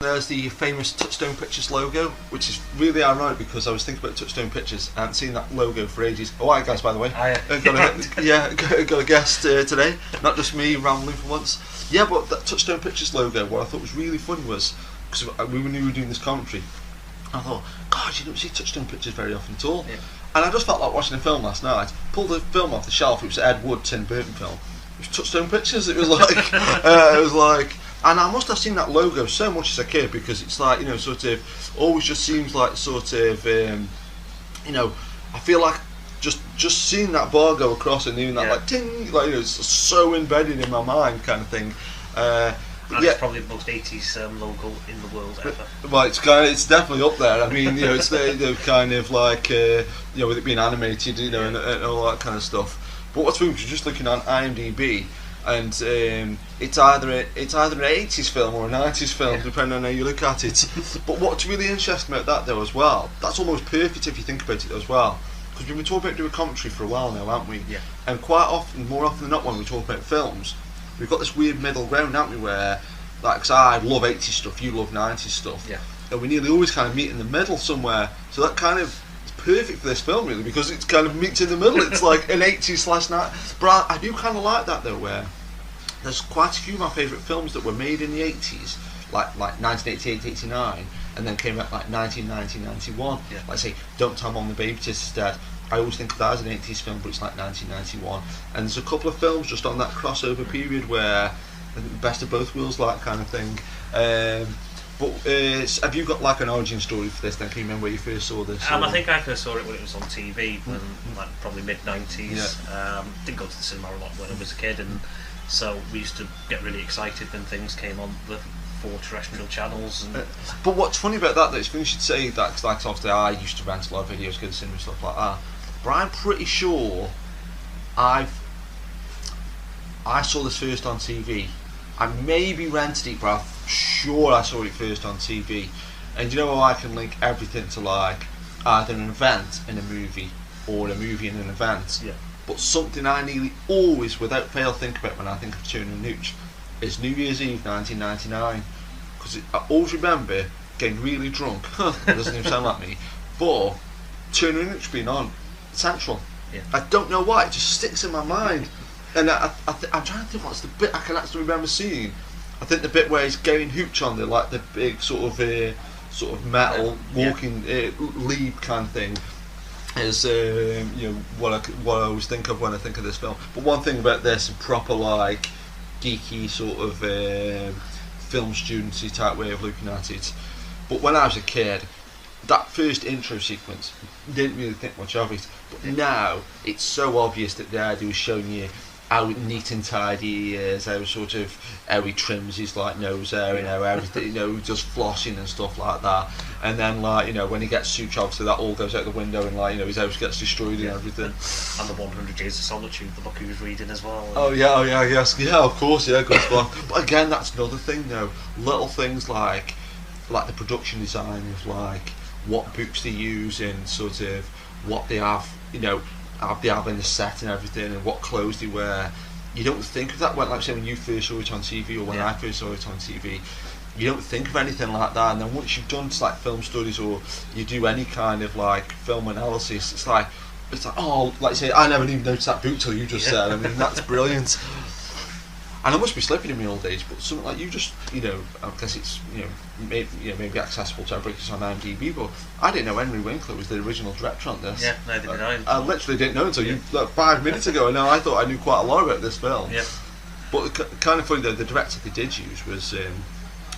there's the famous Touchstone Pictures logo, which is really ironic because I was thinking about Touchstone Pictures. I haven't seen that logo for ages. Oh, hi guys, by the way. Got a guest today, not just me rambling for once. Yeah, but that Touchstone Pictures logo, what I thought was really funny was, because we were doing this commentary, I thought, God, you don't see Touchstone Pictures very often at all. Yeah. And I just felt like watching a film last night. Pulled the film off the shelf. It was Ed Wood, Tim Burton film. It was Touchstone Pictures. It was like, and I must have seen that logo so much as a kid because it's like, you know, sort of always just seems like sort of, you know, I feel like just seeing that bar go across and hearing that like ting, like, you know, it's so embedded in my mind kind of thing. And it's probably the most 80s logo in the world ever. Well, it's definitely up there. I mean, you know, it's the kind of like, you know, with it being animated, you know, and all that kind of stuff. But what's funny, you're just looking on IMDb, and it's either an 80s film or a 90s film, depending on how you look at it. But what's really interesting about that, though, as well, that's almost perfect if you think about it as well. Because we've been talking about doing commentary for a while now, haven't we? Yeah. And quite often, more often than not, when we talk about films, we've got this weird middle ground, haven't we, where, like, 'cause I love 80s stuff, you love 90s stuff, and we nearly always kind of meet in the middle somewhere. So that kind of is perfect for this film, really, because it kind of meets in the middle. It's like an 80s/90s. But I do kind of like that, though, where there's quite a few of my favourite films that were made in the 80s, like 1988, 89, and then came out like 1990, 91. Like, say, Don't Tell Mom the Babysitter's Dead. I always think of that as an 80s film, but it's like 1991. And there's a couple of films just on that crossover period where best of both worlds, like kind of thing. But have you got like an origin story for this then? Can you remember where you first saw this? I think I first saw it when it was on TV, when, like probably mid-90s. Didn't go to the cinema a lot when I was a kid, and so we used to get really excited when things came on the 4 terrestrial channels. And but what's funny about that, though, it's funny you should say that, because like, obviously I used to rent a lot of videos, go to the cinema and stuff like that. But I'm pretty sure I saw this first on TV. I maybe rented it, but I'm sure I saw it first on TV. And you know how I can link everything to like either an event in a movie or a movie in an event? Yeah. But something I nearly always, without fail, think about when I think of Turner and Hooch is New Year's Eve 1999. Because I always remember getting really drunk. It doesn't even sound like me. But Turner and Hooch being on Central. Yeah. I don't know why, it just sticks in my mind. And I'm trying to think what's the bit I can actually remember seeing. I think the bit where he's getting Hooch on the like the big sort of metal walking lead kind of thing is you know what I always think of when I think of this film. But one thing about this proper like geeky sort of film studency type way of looking at it. But when I was a kid, that first intro sequence, didn't really think much of it. But now it's so obvious that the idea is showing you how neat and tidy he is, how he trims his like nose hair, you know, everything, you know, just flossing and stuff like that. And then like, you know, when he gets Hooch, obviously that all goes out the window and like, you know, his house gets destroyed and everything. And the 100 Years of Solitude, the book he was reading as well. Yeah, of course, yeah, good stuff. But again, that's another thing though, little things like the production design of like what books they use and sort of what they have, you know, they have in the set and everything, and what clothes they wear. You don't think of that when, like, say, when you first saw it on TV, or when I first saw it on TV. You don't think of anything like that, and then once you've done like film studies or you do any kind of like film analysis, it's like oh, like you say, I never even noticed that boot till you just said. I mean, that's brilliant. And I must be slipping in my old age, but something like you just, you know, I guess it's, you know, maybe accessible to everybody on IMDb, but I didn't know Henry Winkler was the original director on this. Yeah, neither did I. I literally didn't know until you, like 5 minutes ago, and now I thought I knew quite a lot about this film. Yeah. But kind of funny though, the director they did use was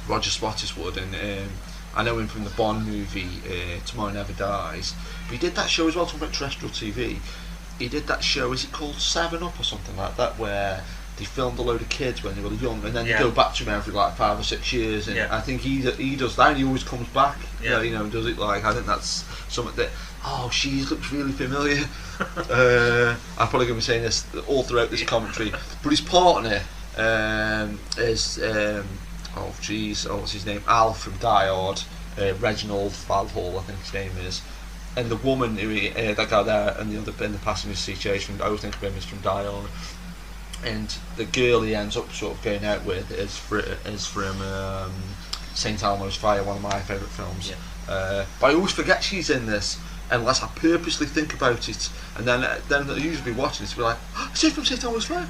Roger Spottiswoode, and I know him from the Bond movie Tomorrow Never Dies. But he did that show as well, talking about terrestrial TV. He did that show, is it called 7 Up or something like that, where they filmed a load of kids when they were young, and then they go back to him every like 5 or 6 years, and I think he does that, and he always comes back, you know, and does it like, I think that's something that, oh, she looks really familiar. I'm probably going to be saying this all throughout this commentary, but his partner is, what's his name? Al from Die Hard, Reginald Valhall, I think his name is. And the woman who that guy there, and the other in the passenger situation, I always think of him as from Die Hard. And the girl he ends up sort of going out with is from St Elmo's Fire, one of my favourite films. Yeah. But I always forget she's in this unless I purposely think about it, and then I usually be watching it to be like, oh, is she from St Elmo's Fire?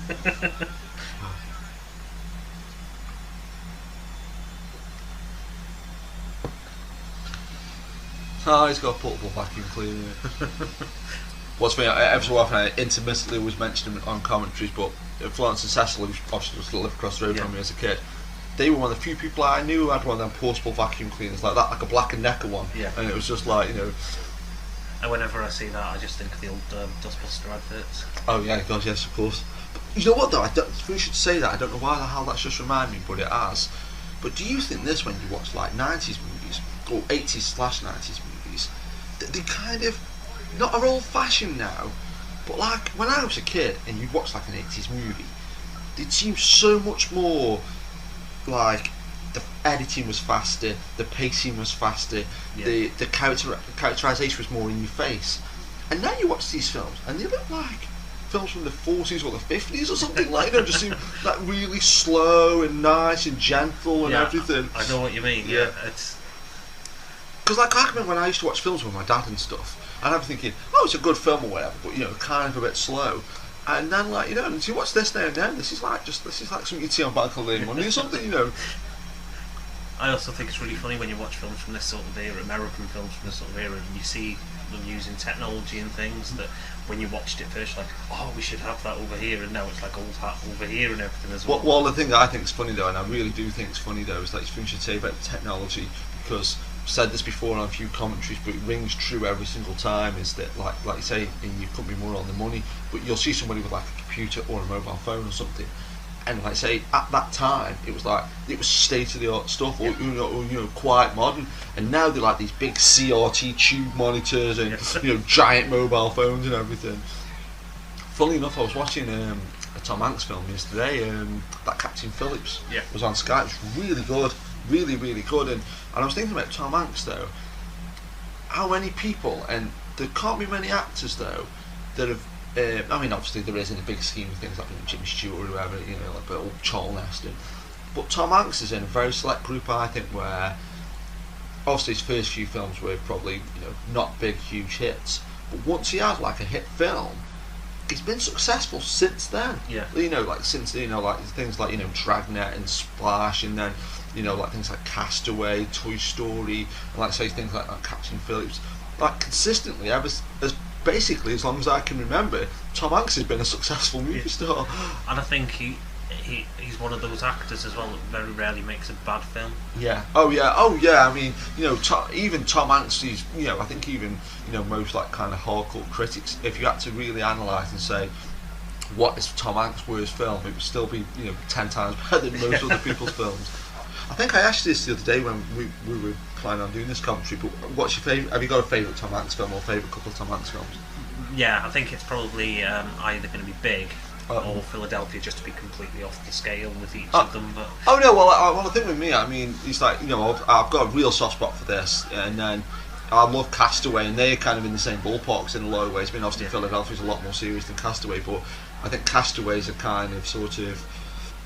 Oh, he's got a portable vacuum cleaner. What's funny, every so often I intermittently always mention them on commentaries, but Florence and Cecil, who obviously just lived across the road from me as a kid, they were one of the few people I knew who had one of them portable vacuum cleaners like that, like a Black & Decker one. Yeah. And it was just like, you know... And whenever I see that, I just think of the old Dustbuster adverts. Oh yeah, God, yes, of course. But you know what though, we should say that, I don't know why the hell that's just reminded me, but it has. But do you think this, when you watch like 90s movies, or 80s/90s movies, they kind of, not are old fashioned now, but like when I was a kid and you watched like an 80s movie, it seemed so much more like the editing was faster, the pacing was faster, the characterization was more in your face. And now you watch these films and they look like films from the 40s or the 50s or something, like, you know, just seem like really slow and nice and gentle and everything. I know what you mean. Yeah, it's because like I can remember when I used to watch films with my dad and stuff, and I'm thinking, oh, it's a good film or whatever, but you know, kind of a bit slow. And then, like, you know, and you watch this now and then, this is like something you'd see on Bank of Lane Money or something, you know. I also think it's really funny when you watch films from this sort of era, American films from this sort of era, and you see them using technology and things that when you watched it first, you're like, oh, we should have that over here, and now it's like old hat over here and everything as well. Well, the thing that I think is funny though, and I really do think it's funny though, is like you should say about technology, because I've said this before on a few commentaries, but it rings true every single time, is that like you say, and you couldn't be more on the money, but you'll see somebody with like a computer or a mobile phone or something, and like say at that time it was state of the art stuff, or you know quite modern, and now they're like these big CRT tube monitors and you know giant mobile phones and everything. Funnily enough, I was watching a Tom Hanks film yesterday, that Captain Phillips was on Sky. It was really good, really good, and I was thinking about Tom Hanks though, how many people, and there can't be many actors though that have I mean, obviously there is in the big scheme of things like Jimmy Stewart or whoever, you know, like old Charlton Heston. But Tom Hanks is in a very select group, I think, where obviously his first few films were probably, you know, not big, huge hits. But once he had like a hit film, he's been successful since then. Yeah. You know, like since, you know, like things like, you know, Dragnet and Splash, and then, you know, like things like Castaway, Toy Story, and like say things like Captain Phillips. Like consistently, basically as long as I can remember, Tom Hanks has been a successful movie star. And I think he's one of those actors as well that very rarely makes a bad film. Yeah. Oh yeah. I mean, you know, even Tom Hanks, he's, you know, I think even, you know, most like kind of hardcore critics, if you had to really analyse and say what is Tom Hanks' worst film, it would still be, you know, 10 times better than most other people's films. I think I asked you this the other day when we were planning on doing this commentary, but what's your favourite? Have you got a favourite Tom Hanks film or favourite couple of Tom Hanks films? Yeah, I think it's probably either going to be Big or Philadelphia, just to be completely off the scale with each of them. But oh no, well the thing with me, I mean, it's like, you know, I've got a real soft spot for this, and then I love Castaway, and they're kind of in the same ballparks in a lot of ways. I mean, obviously Philadelphia's a lot more serious than Castaway, but I think Castaway's a kind of sort of,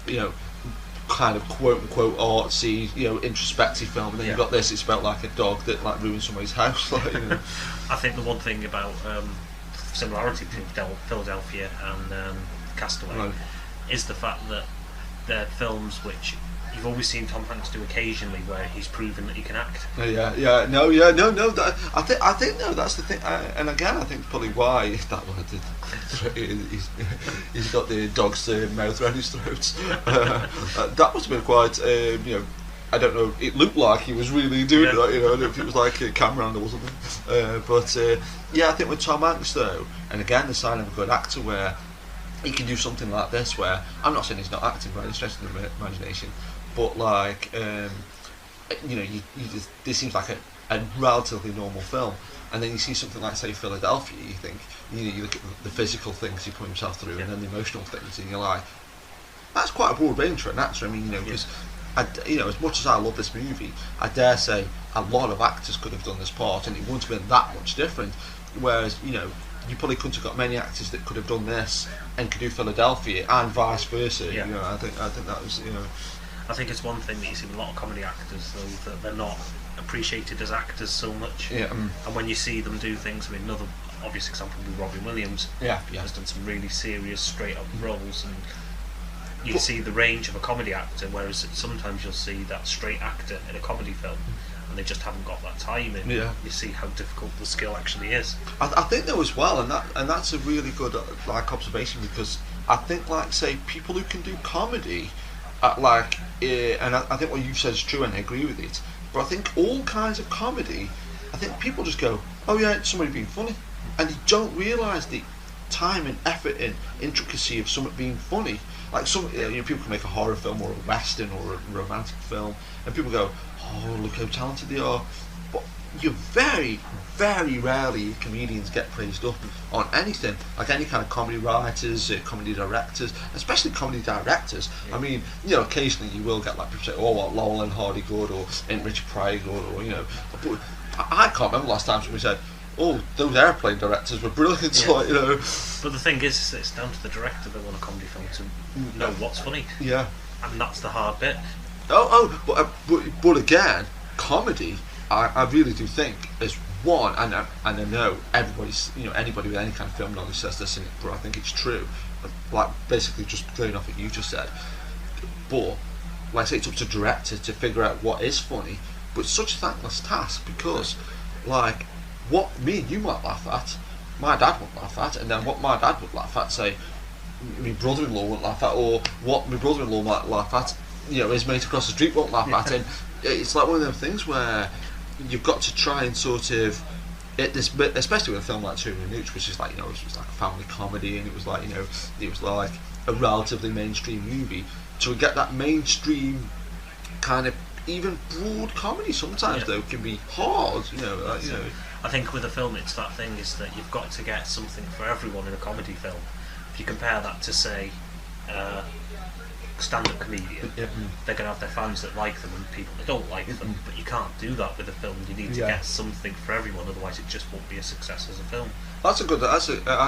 you know, kind of quote unquote artsy, you know, introspective film, and then you've got this, it's about like a dog that like ruins somebody's house, like, you know. I think the one thing about similarity between Philadelphia and Castaway is the fact that they're films which you've always seen Tom Hanks do occasionally, where he's proven that he can act. No. I think no, that's the thing, and again, I think probably why that word he's got the dog's mouth around his throat. That must have been quite, you know. I don't know. It looked like he was really doing that, you know. I don't know if it was like a camera angle or something. But yeah, I think with Tom Hanks though, and again, the sign of a good actor, where he can do something like this, where I'm not saying he's not acting by any stretch of the imagination, but like, you know, this seems like a relatively normal film, and then you see something like, say, Philadelphia, you think, you know, you look at the physical things he put himself through, and then the emotional things, and you're like, that's quite a broad range for an actor. I mean, you know, because you know, as much as I love this movie, I dare say a lot of actors could have done this part, and it wouldn't have been that much different. Whereas, you know, you probably couldn't have got many actors that could have done this and could do Philadelphia, and vice versa. Yeah. You know, I think that was, you know. I think it's one thing that you see with a lot of comedy actors, though, that they're not appreciated as actors so much. Yeah. And when you see them do things, I mean, another obvious example would be Robin Williams. Yeah. Has done some really serious, straight up roles, and you see the range of a comedy actor, whereas sometimes you'll see that straight actor in a comedy film, and they just haven't got that time in. Yeah. You see how difficult the skill actually is. I think though as well, and that's a really good like observation, because I think, like, say, people who can do comedy, and I think what you've said is true, and I agree with it. But I think all kinds of comedy, I think people just go, oh yeah, it's somebody being funny, and they don't realise the time and effort and intricacy of something being funny. Like people can make a horror film or a western or a romantic film, and people go, oh, look how talented they are. But you very, very rarely comedians get praised up on anything, like any kind of comedy writers, comedy directors, especially comedy directors. Yeah. I mean, occasionally you will get like people say, oh, what, Laurel and Hardy good, or ain't Richard Pryor good, or but I can't remember last time somebody said, oh, those Airplane directors were brilliant. Yeah. Like, But the thing is, it's down to the director that want a comedy film to know what's funny. Yeah. And that's the hard bit. But again, comedy, I really do think is one, and I know everybody's, anybody with any kind of film knowledge says this, but I think it's true. Like, basically just going off what you just said. But, like I say, it's up to director to figure out what is funny, but it's such a thankless task, because, like, what me and you might laugh at, my dad won't laugh at, and then what my dad would laugh at, say, my brother-in-law won't laugh at, or what my brother-in-law might laugh at, his mate across the street won't laugh at, and it's like one of them things where you've got to try and sort of, especially with a film like Turner and Hooch, which is like, it was like a family comedy, and it was like, it was like a relatively mainstream movie, to get that mainstream kind of, even broad comedy sometimes though can be hard, I think with a film, it's that thing is that you've got to get something for everyone in a comedy film. If you compare that to, say, stand-up comedian, they're going to have their fans that like them and people that don't like them, but you can't do that with a film. You need to get something for everyone, otherwise it just won't be a success as a film. I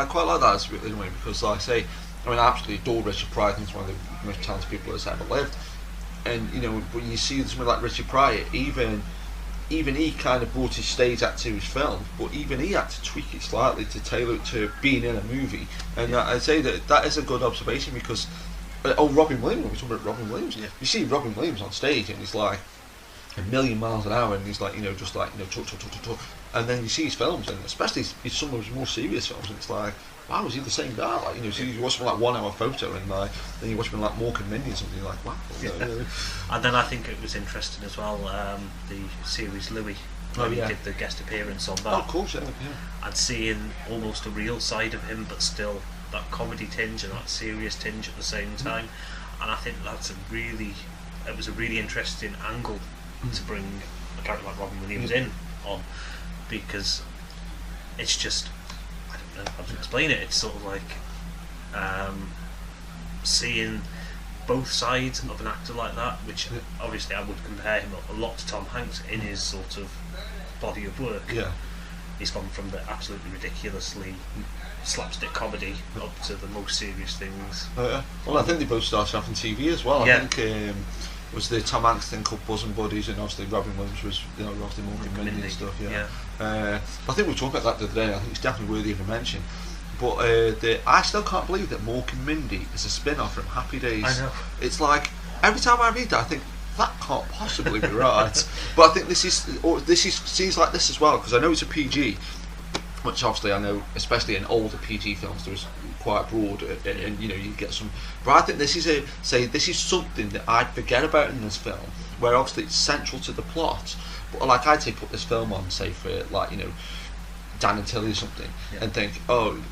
quite like that anyway, because like I say, I absolutely adore Richard Pryor. I think he's one of the most talented people that's ever lived. And when you see somebody like Richard Pryor, even he kind of brought his stage act to his film, but even he had to tweak it slightly to tailor it to being in a movie. And I'd say that is a good observation, because Robin Williams, we're talking about Robin Williams. Yeah. You see Robin Williams on stage, and he's like a million miles an hour, and he's like, just like, talk. And then you see his films, and especially some of his more serious films, and it's like, wow, is he the same guy? Like, so you watch him like 1 hour photo, and like then you watch him like Mork and Mindy or something, like, wow. And then I think it was interesting as well, the series Louis, where he did the guest appearance on that. Oh, of course, yeah. And seeing almost a real side of him, but still that comedy tinge and that serious tinge at the same time. And I think it was a really interesting angle to bring a character like Robin Williams in on, because it's just, I don't know how to explain it. It's sort of like seeing both sides of an actor like that, which obviously I would compare him a lot to Tom Hanks in his sort of body of work. Yeah. He's gone from the absolutely ridiculously slapstick comedy up to the most serious things. Well, I think they both started off on TV as well. Yeah. I think was the Tom Hanks thing called Bosom Buddies, and obviously Robin Williams was, obviously Mork and Mindy and stuff. Yeah. I think we talked about that the other day. I think it's definitely worthy of a mention. But I still can't believe that Mork and Mindy is a spin-off from Happy Days. I know. It's like every time I read that, I think that can't possibly be right. But I think this seems like this as well, because I know it's a PG, which obviously I know, especially in older PG films, there's quite broad, and you get some. But I think this is something that I'd forget about in this film, where obviously it's central to the plot. But like I'd say, put this film on, say for like Dan and Tilly or something, and think,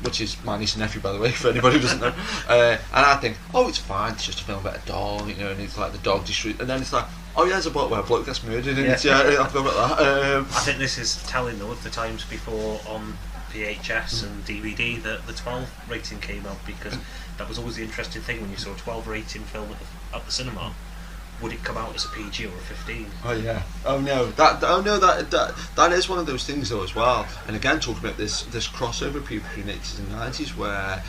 which is my niece and nephew, by the way, for anybody who doesn't know, and I think, it's fine, it's just a film about a dog, and it's like the dog destroyed, and then it's like, there's a book where a bloke gets murdered, and I forgot about that. I think this is telling though of the times before on VHS and DVD that the 12 rating came out, because that was always the interesting thing when you saw a 12 rating film at the cinema. Would it come out as a PG or a 15? Oh yeah. That is one of those things though as well. And again, talking about this crossover between 80s and 90s, where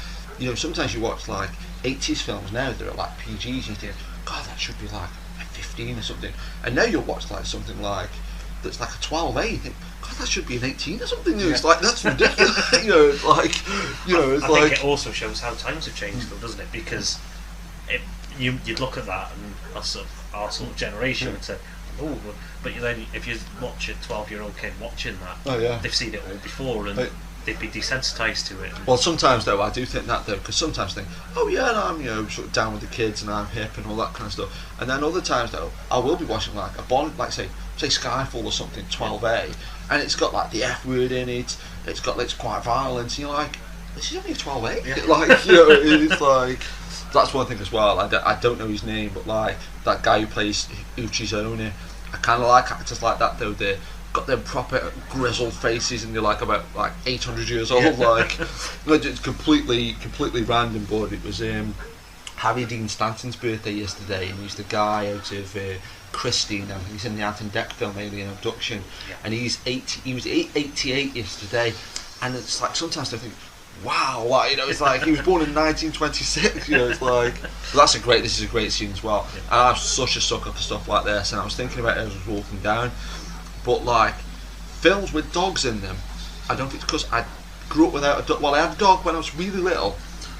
sometimes you watch like 80s films now that are like PGs, and you think, God, that should be like a 15 or something, and now you'll watch like something like that's like a 12A. You think, God, that should be an 18 or something. You know, it's like that's ridiculous. You know, it's like, you know, it's I like. think it also shows how times have changed, though, doesn't it? Because you'd look at that and us of our sort of generation and say, oh, but then if you watch a 12-year-old kid watching that, they've seen it all before and they'd be desensitised to it. Well, sometimes though I do think that though, because sometimes I think, oh yeah, and I'm, you know, sort of down with the kids and I'm hip and all that kind of stuff, and then other times though I will be watching like a Bond, like say Skyfall or something, 12A, and it's got like the F word in it, it's quite violent, and you're like, this is only a 12A, like, you know, it's like. That's one thing as well. I don't know his name, but like that guy who plays Hooch's owner, I kind of like actors like that though. They got them proper grizzled faces and they're like about like 800 years old. Like, it's completely random. But it was Harry Dean Stanton's birthday yesterday, and he's the guy out of Christine. I think he's in the Ant and Dec film Alien Abduction, and he was 88 yesterday, and it's like sometimes I think, wow, like, you know, it's like he was born in 1926. You know, it's like this is a great scene as well. And I'm such a sucker for stuff like this. And I was thinking about it as I was walking down, but like films with dogs in them, I don't think it's because I grew up without a dog. Well, I had a dog when I was really little,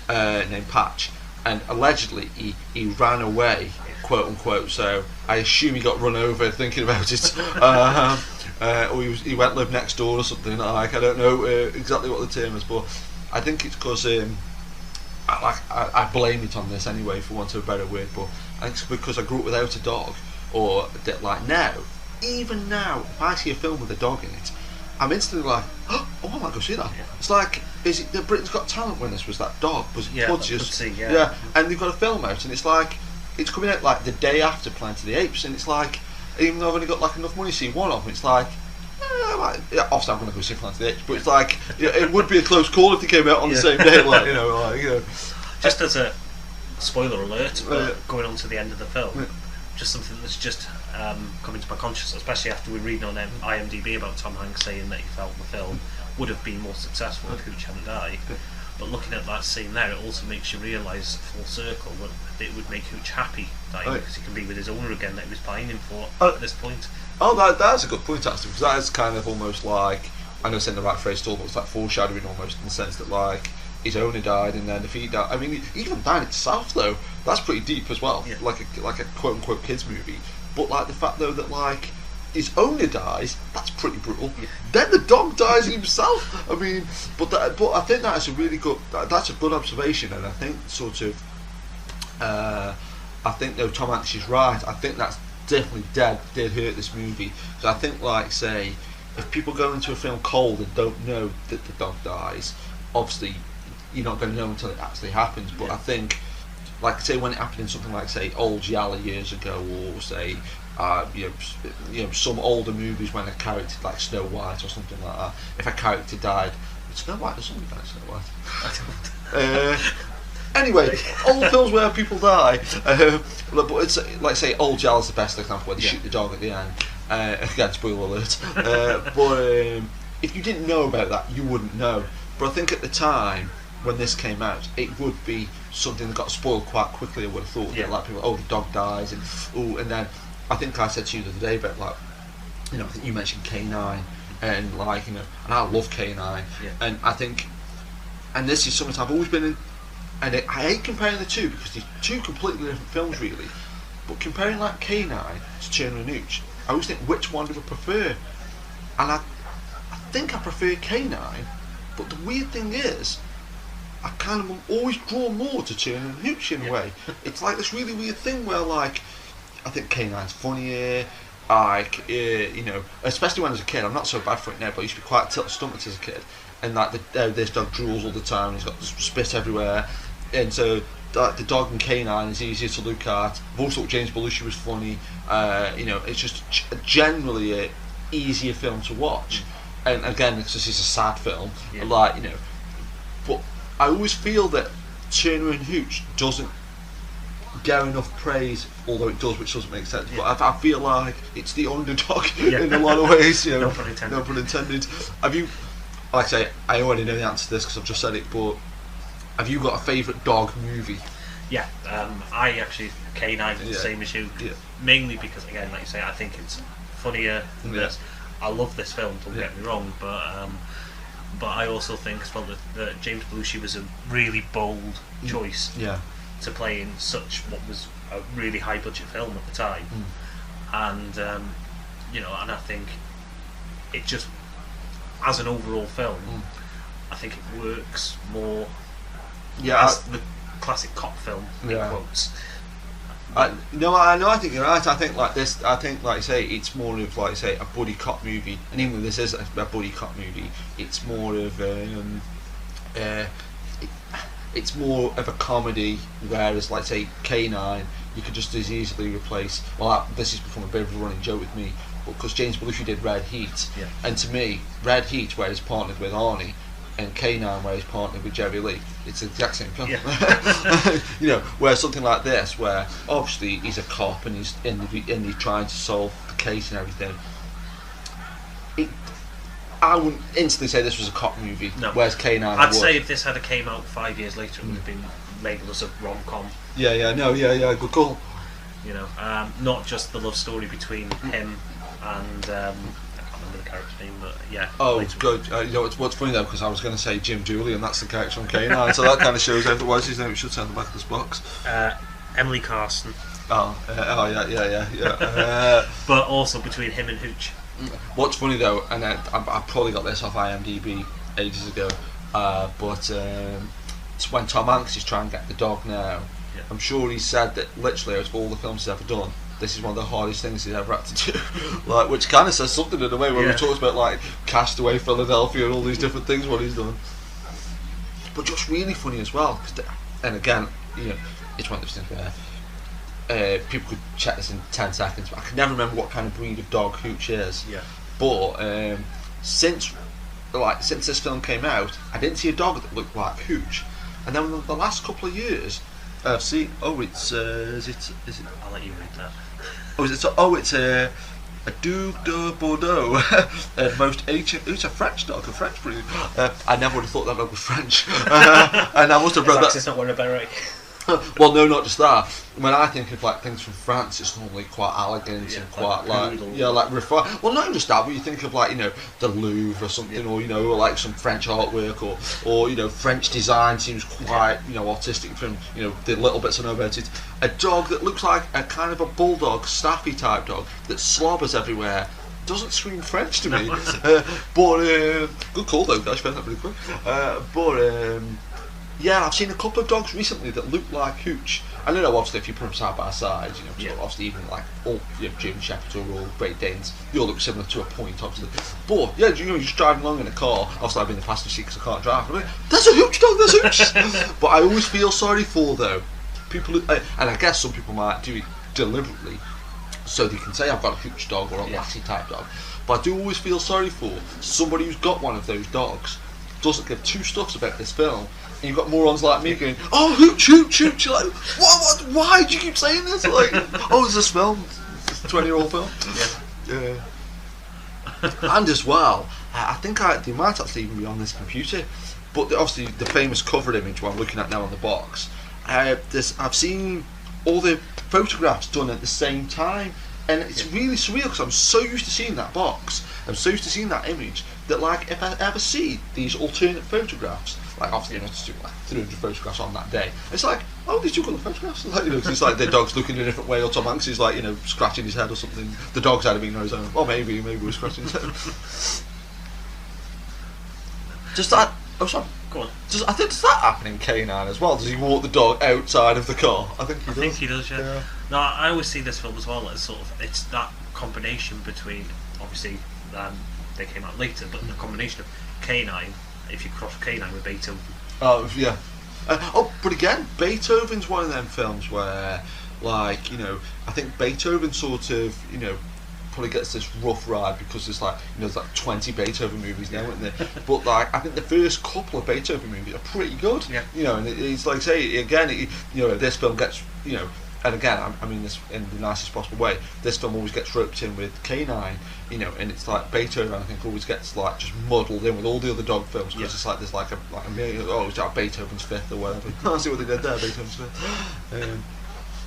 named Patch, and allegedly he ran away, quote unquote. So I assume he got run over. Thinking about it. Or he went live next door or something. Like, I don't know exactly what the term is, but I think it's because I blame it on this anyway, for want of a better word. But I think it's because I grew up without a dog, or that like now, even now, if I see a film with a dog in it, I'm instantly like, oh, I might go see that. It's like, is it the Britain's Got Talent winners was that dog? Was it Pudsey? Yeah, and they've got a film out, and it's like it's coming out like the day after Planet of the Apes, and it's like, even though I've only got like enough money to see one of them, it's like, obviously I'm going to go see Planet of the Apes, but it's like, it would be a close call if they came out on the same day, like, you know. Just as a spoiler alert, going on to the end of the film, just something that's just come into my consciousness, especially after we're reading on IMDb about Tom Hanks saying that he felt the film would have been more successful if Hooch hadn't died. But looking at that scene there, it also makes you realise, full circle, that it would make Hooch happy dying, because he can be with his owner again that he was pining for at this point. Oh, that's a good point actually, because that is kind of almost like, I know it's in the right phrase still, but it's like foreshadowing almost, in the sense that like his owner died, and then if he died, I mean, even dying itself though, that's pretty deep as well, like a quote unquote kids movie. But like the fact though that like his owner dies, that's pretty brutal. Then the dog dies himself. I mean, but I think that's a really good. That's a good observation, and I think sort of. I think though Tom Hanks is right. I think that's definitely did hurt this movie. So I think, like, say, if people go into a film cold and don't know that the dog dies, obviously you're not going to know until it actually happens. But I think, like, say when it happened in something like, say, Old Yalla years ago, or say. You know, some older movies when a character like Snow White or something like that. If a character died, Snow White or something like Snow White. Anyway, old films where people die. But it's like say Old Yalla's the best example where they shoot the dog at the end. Again, spoiler alert. But if you didn't know about that, you wouldn't know. But I think at the time when this came out, it would be something that got spoiled quite quickly. I would have thought that like people, oh, the dog dies, and then. I think I said to you the other day about, like, you know, I think you mentioned K9, and like, you know, and I love K9, and I think, and this is something I've always been in, and I hate comparing the two because they're two completely different films really, but comparing like K9 to Turner and Hooch, I always think which one do I prefer, and I think I prefer K9, but the weird thing is, I kind of always draw more to Turner and Hooch in a way. It's like this really weird thing where like. I think K9's funnier, like, you know, especially when I was a kid. I'm not so bad for it now, but I used to be quite tilt-stomached as a kid. And like, this dog drools all the time, he's got spit everywhere. And so, the dog in K9 is easier to look at. I've also thought James Belushi was funny. You know, it's just generally an easier film to watch. And again, it's just a sad film, like, you know. But I always feel that Turner and Hooch doesn't get enough praise, although it does, which doesn't make sense. But I feel like it's the underdog in a lot of ways. You know, no pun intended. Have you? Like I say, I already know the answer to this because I've just said it. But have you got a favourite dog movie? Yeah, I actually K9 the Yeah. same as you, Yeah. mainly because, again, like you say, I think it's funnier than this. I love this film, don't get me wrong, but I also think as well that James Belushi was a really bold choice to play in such what was a really high budget film at the time, and and I think it just, as an overall film, I think it works more as the classic cop film in quotes. I think you're right. I think like this. I think, like you say, it's more of, like you say, a buddy cop movie. And even though this is a buddy cop movie, it's more of it's more of a comedy. Whereas, like say, K9, you could just as easily replace. Well, this has become a bit of a running joke with me, because James Belushi did Red Heat, and to me, Red Heat, where he's partnered with Arnie, and K9, where he's partnered with Jerry Lee, it's the exact same film. Where something like this, where obviously he's a cop and he's he's trying to solve the case and everything. I wouldn't instantly say this was a cop movie. No. Whereas K9, I'd say if this had came out 5 years later, it would have been labelled as a rom-com. Good call. Not just the love story between him and I can't remember the character's name, but yeah. Oh, good. What's funny though, because I was going to say Jim Julian, that's the character from K9, so that kind of shows otherwise his name. It should say on the back of this box. Emily Carson. Yeah. But also between him and Hooch. What's funny though, and I probably got this off IMDb ages ago, but it's when Tom Hanks is trying to get the dog now. Yeah. I'm sure he said that literally out of all the films he's ever done, this is one of the hardest things he's ever had to do. Like, which kind of says something in a way when we talk about like Castaway, Philadelphia, and all these different things what he's done. But just really funny as well. And again, it's one of those things where people could check this in 10 seconds, but I can never remember what kind of breed of dog Hooch is. Yeah. But since this film came out, I didn't see a dog that looked like Hooch. And then the last couple of years, I've seen. Is it? I'll let you read that. It's a Duc de Bordeaux, most ancient. It's a French dog, a French breed. I never would have thought that dog was French, and I must have read that. It's not wearing a beret. Well, no, not just that. When I think of like things from France, it's normally quite elegant and quite like refined. Well, not just that, but you think of like the Louvre or something, or or like some French artwork, or French design seems quite artistic from the little bits I know about it. A dog that looks like a kind of a bulldog, staffy type dog that slobbers everywhere. Doesn't scream French to me. But good call though, guys. Found that really quick. Yeah, I've seen a couple of dogs recently that look like Hooch. I don't know, obviously, if you put them side by side, obviously, even like all German Shepherds or all Great Danes, they all look similar to a point, obviously. But yeah, you're just driving along in a car. Obviously, I've been in the passenger seat because I can't drive. I'm like, there's a Hooch dog, there's Hooch. But I always feel sorry for though people, and I guess some people might do it deliberately, so they can say I've got a Hooch dog or a Lassie type dog. But I do always feel sorry for somebody who's got one of those dogs, doesn't give two stuffs about this film. And you've got morons like me going, oh, Hooch, Hooch, Hooch. You're like, what? Why do you keep saying this? Like, oh, it's this film? It's a 20-year-old film? Yeah. And as well, I think they might actually even be on this computer, but obviously the famous cover image what I'm looking at now on the box, I've seen all the photographs done at the same time, and it's really surreal because I'm so used to seeing that box, I'm so used to seeing that image, that like if I ever see these alternate photographs, like obviously just do like 300 photographs on that day, it's like, oh, these two colour photographs, like, it's like the dog's looking in a different way, or Tom Hanks is like scratching his head or something, the dog's had a big nose on him, or maybe we're scratching his head. Just that, oh sorry, go on. Does that happen in K9 as well? Does he walk the dog outside of the car? I think he does. Yeah. No, I always see this film as well as sort of, it's that combination between, obviously they came out later, but the combination of K9, if you cross K9 with Beethoven. Oh yeah. But again, Beethoven's one of them films where, like, I think Beethoven sort of, probably gets this rough ride because there's like, there's like 20 Beethoven movies now, isn't there? But like, I think the first couple of Beethoven movies are pretty good. Yeah. And it's like, say again, this film gets, and again, I mean this in the nicest possible way. This film always gets roped in with Canine, you know, and it's like Beethoven. I think always gets like just muddled in with all the other dog films because it's like there's like a million. Oh, it's like Beethoven's Fifth or whatever. I see what they did there, Beethoven's Fifth.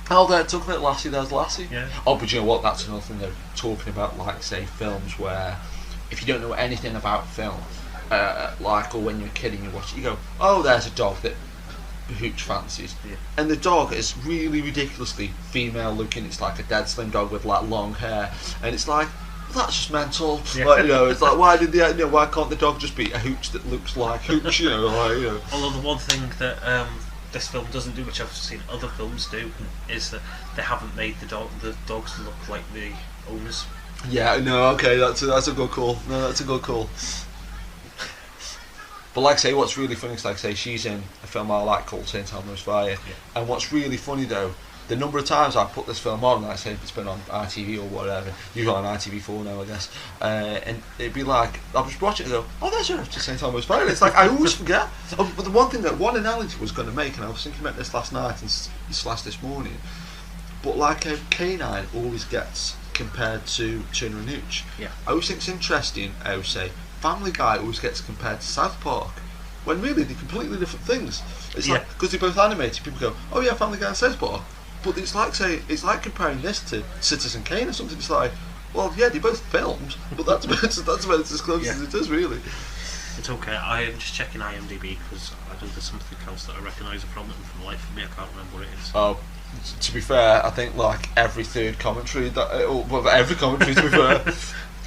Talking about Lassie, there's Lassie. Yeah. Oh, but you know what? That's another thing. They're talking about, like, say, films where if you don't know anything about film, like, or when you're a kid and you watch it, you go, oh, there's a dog that Hooch fancies, and the dog is really ridiculously female looking. It's like a dead slim dog with like long hair, and it's like, well, that's just mental. Like, you know, it's like, why can't the dog just be a Hooch that looks like Hooch? You know, like, you know. Although the one thing that this film doesn't do, which I've seen other films do, is that they haven't made the dogs look like the owners. Yeah, no, okay, that's a good call. No, that's a good call. But like I say, what's really funny is, like I say, she's in a film I like called St. Elmo's Fire. And what's really funny though, the number of times I put this film on, like I say, if it's been on ITV or whatever, usually on ITV4 now, I guess, and it'd be like, I'll just watch it and go, oh, there's her to St. Elmo's Fire. It's like, I always forget. But the one analogy I was going to make, and I was thinking about this last night and this morning, but like Canine always gets compared to Turner and Hooch. I always think it's interesting how, say, Family Guy always gets compared to South Park, when really they're completely different things. It's like, because they're both animated, people go, oh yeah, Family Guy and South Park. But it's like, say, it's like comparing this to Citizen Kane or something. It's like, well, yeah, they're both films, but that's about as close as it is, really. It's okay. I am just checking IMDb because I think there's something else that I recognise from it, and for the life of me, I can't remember what it is. Oh, to be fair, I think like every third commentary every commentary, to be fair.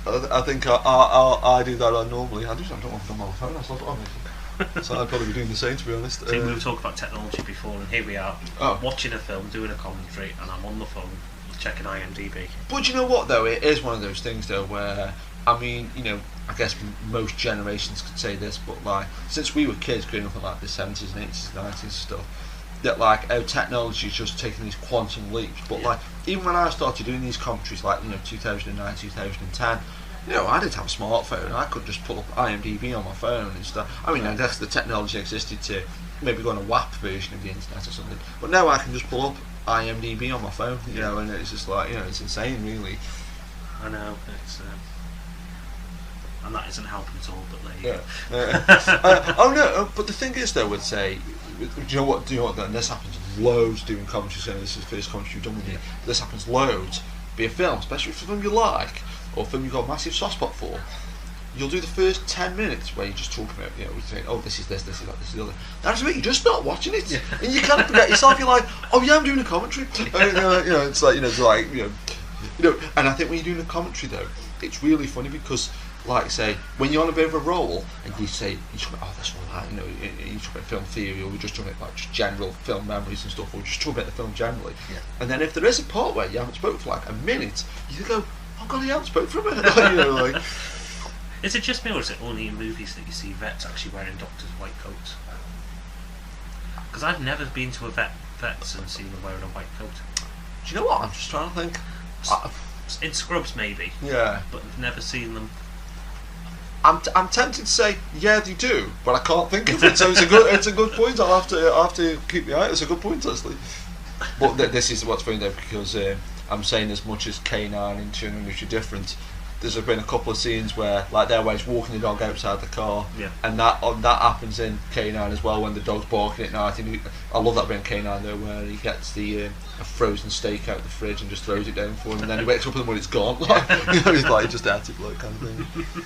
I think I do that normally. I don't want to film on my phone. I slap it on. So I'd probably be doing the same, to be honest. See, we've talked about technology before, and here we are watching a film, doing a commentary, and I'm on the phone checking IMDb. But you know what, though, it is one of those things, though, where I mean, you know, I guess most generations could say this, but like since we were kids growing up in like the 70s and 80s and 90s and stuff, that like our technology is just taking these quantum leaps. But like even when I started doing these commentaries, like, you know, 2009, 2010, you know, I didn't have a smartphone. I could just pull up IMDb on my phone and stuff. I mean, I guess the technology existed to maybe go on a WAP version of the internet or something, but now I can just pull up IMDb on my phone, you know, and it's just like, you know, it's insane, really. I know, it's and that isn't helping at all, but there you go. Oh no, but the thing is, though, I would say, do you know what? Then this happens loads doing commentaries. So this is the first commentary you've done with me. This happens loads. Be a film, especially if it's a film you like, or a film you've got a massive soft spot for. You'll do the first 10 minutes where you just talk about, you know, we say, oh, this is this, this is that, this is the other. That's it. You just start watching it, and you kind of forget yourself. You're like, oh yeah, I'm doing a commentary. You know, it's like, you know, and I think when you're doing a commentary though, it's really funny because, like, say, when you're on a bit of a roll and you say, you talk about, oh, this or that, you know, you talk about film theory, or we just talk about like just general film memories and stuff, or just talk about the film generally. And then if there is a part where you haven't spoken for like a minute, you go, oh god, you haven't spoken for a minute. You know, like. Is it just me, or is it only in movies that you see vets actually wearing doctors' white coats? Because I've never been to a vets and seen them wearing a white coat. Do you know what? I'm just trying to think. In Scrubs, maybe. Yeah. But I've never seen them. I'm tempted to say yeah, they do, but I can't think of it. So it's a good point. I'll have to keep the eye. It's a good point, actually. But this is what's funny though, because I'm saying as much as Canine and Turner and Hooch are different. There's been a couple of scenes where, like, they're always walking the dog outside the car, and that happens in Canine as well when the dog's barking at night. And I love that bit in Canine though, where he gets the a frozen steak out of the fridge and just throws it down for him, and then he wakes up and when it's gone, like, you know, he's like just out of like kind of thing.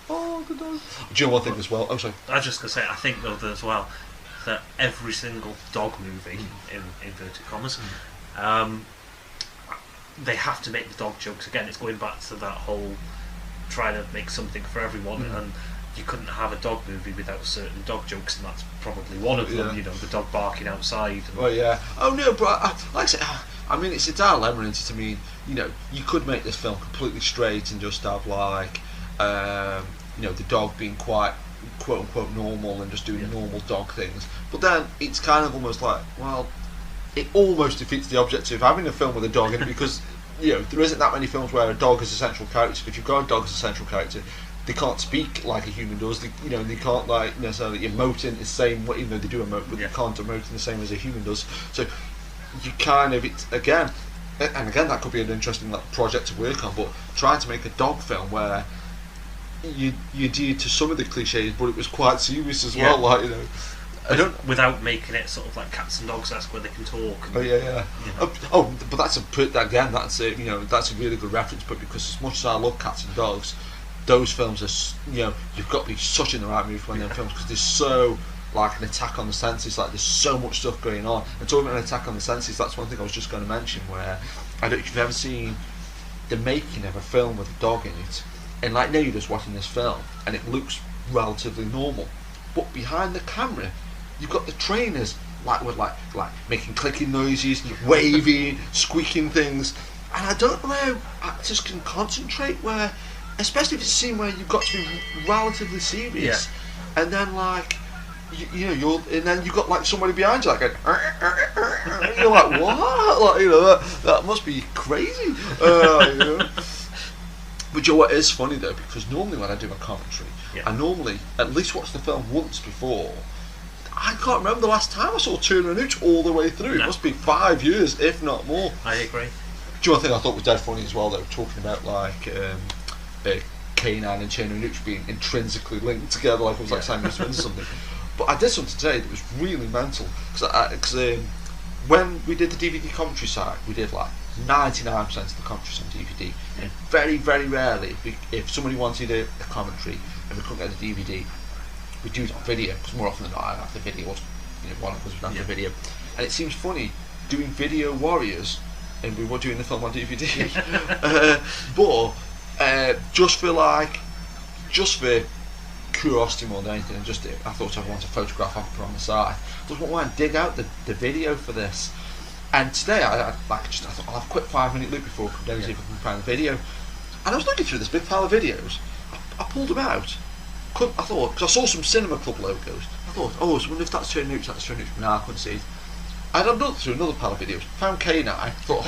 Oh, good dog. Do you know one thing as well? Oh, sorry. I was just gonna say, I think though as well that every single dog movie, in inverted commas, they have to make the dog jokes again. It's going back to that whole trying to make something for everyone, and you couldn't have a dog movie without certain dog jokes, and that's probably one of them. You know, the dog barking outside. And Oh no, but like I say, I mean, it's a dilemma, isn't it? I mean, you know, you could make this film completely straight and just have like, you know, the dog being quite quote unquote normal and just doing normal dog things. But then it's kind of almost like, well, it almost defeats the objective of having a film with a dog in it, because, you know, there isn't that many films where a dog is a central character. If you've got a dog as a central character, they can't speak like a human does. They, you know, they can't like necessarily emote in the same way, even though they do emote, but they can't emote in the same way as a human does. So you kind of again that could be an interesting project to work on. But trying to make a dog film where you adhere to some of the cliches, but it was quite serious as well. Like, you know, without making it sort of like cats and dogs-esque where they can talk. And, but that's that's a, you know, that's a really good reference point, because as much as I love cats and dogs, those films are, you know, you've got to be such in the right mood for one of them films, because they're so like an attack on the senses. Like, there's so much stuff going on. And talking about an attack on the senses, that's one thing I was just going to mention, where I don't know if you've ever seen the making of a film with a dog in it, and like now you're just watching this film and it looks relatively normal, but behind the camera you've got the trainers with making clicking noises, waving, squeaking things, and I don't know how actors can concentrate where, especially if it's a scene where you've got to be relatively serious, and then like and then you've got like somebody behind you like you're like, what? Like, you know, that must be crazy. You know. But you know what is funny though, because normally when I do a commentary, I normally at least watch the film once before. I can't remember the last time I saw Turner and Hooch all the way through. It must be 5 years, if not more. I agree. Do you know one thing I thought was dead funny as well, though, talking about like K9 and Turner and Hooch being intrinsically linked together, like it was like Simon Smith or something. But I did something today that was really mental, because when we did the DVD commentary site, we did like 99% of the commentaries on DVD, and very, very rarely, if somebody wanted a commentary and we couldn't get the DVD, we'd do it on video, because more often than not I'd have the video, or one of us would have the video. And it seems funny doing Video Warriors, and we were doing the film on DVD, but just for curiosity more than anything, and just I thought I'd want a photograph of it on the side. I just want to dig out the video for this. And today I thought I'll have a quick 5-minute look before I come down and see if I can find the video. And I was looking through this big pile of videos. I pulled them out. I thought, because I saw some Cinema Club logos. I thought, I wonder if that's Turner and Hooch, that's Turner and Hooch. No, I couldn't see it. And I looked through another pile of videos, found K9, thought,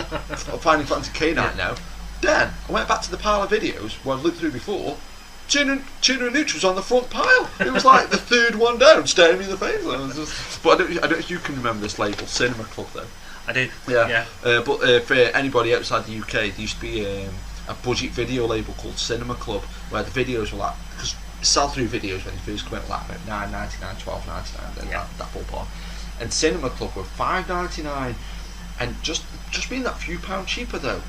I'm finally fancy K9 now. Then I went back to the pile of videos where I looked through before. Turner and Hooch was on the front pile. It was like the third one down, staring me in the face. But I don't know if you can remember this label, Cinema Club, though. I do. Yeah. But for anybody outside the UK, there used to be a budget video label called Cinema Club, where the videos were like, because sell-through videos when they first came out like about £9.99, £12.99, that ballpark. And Cinema Club were £5.99, and just being that few pound cheaper though,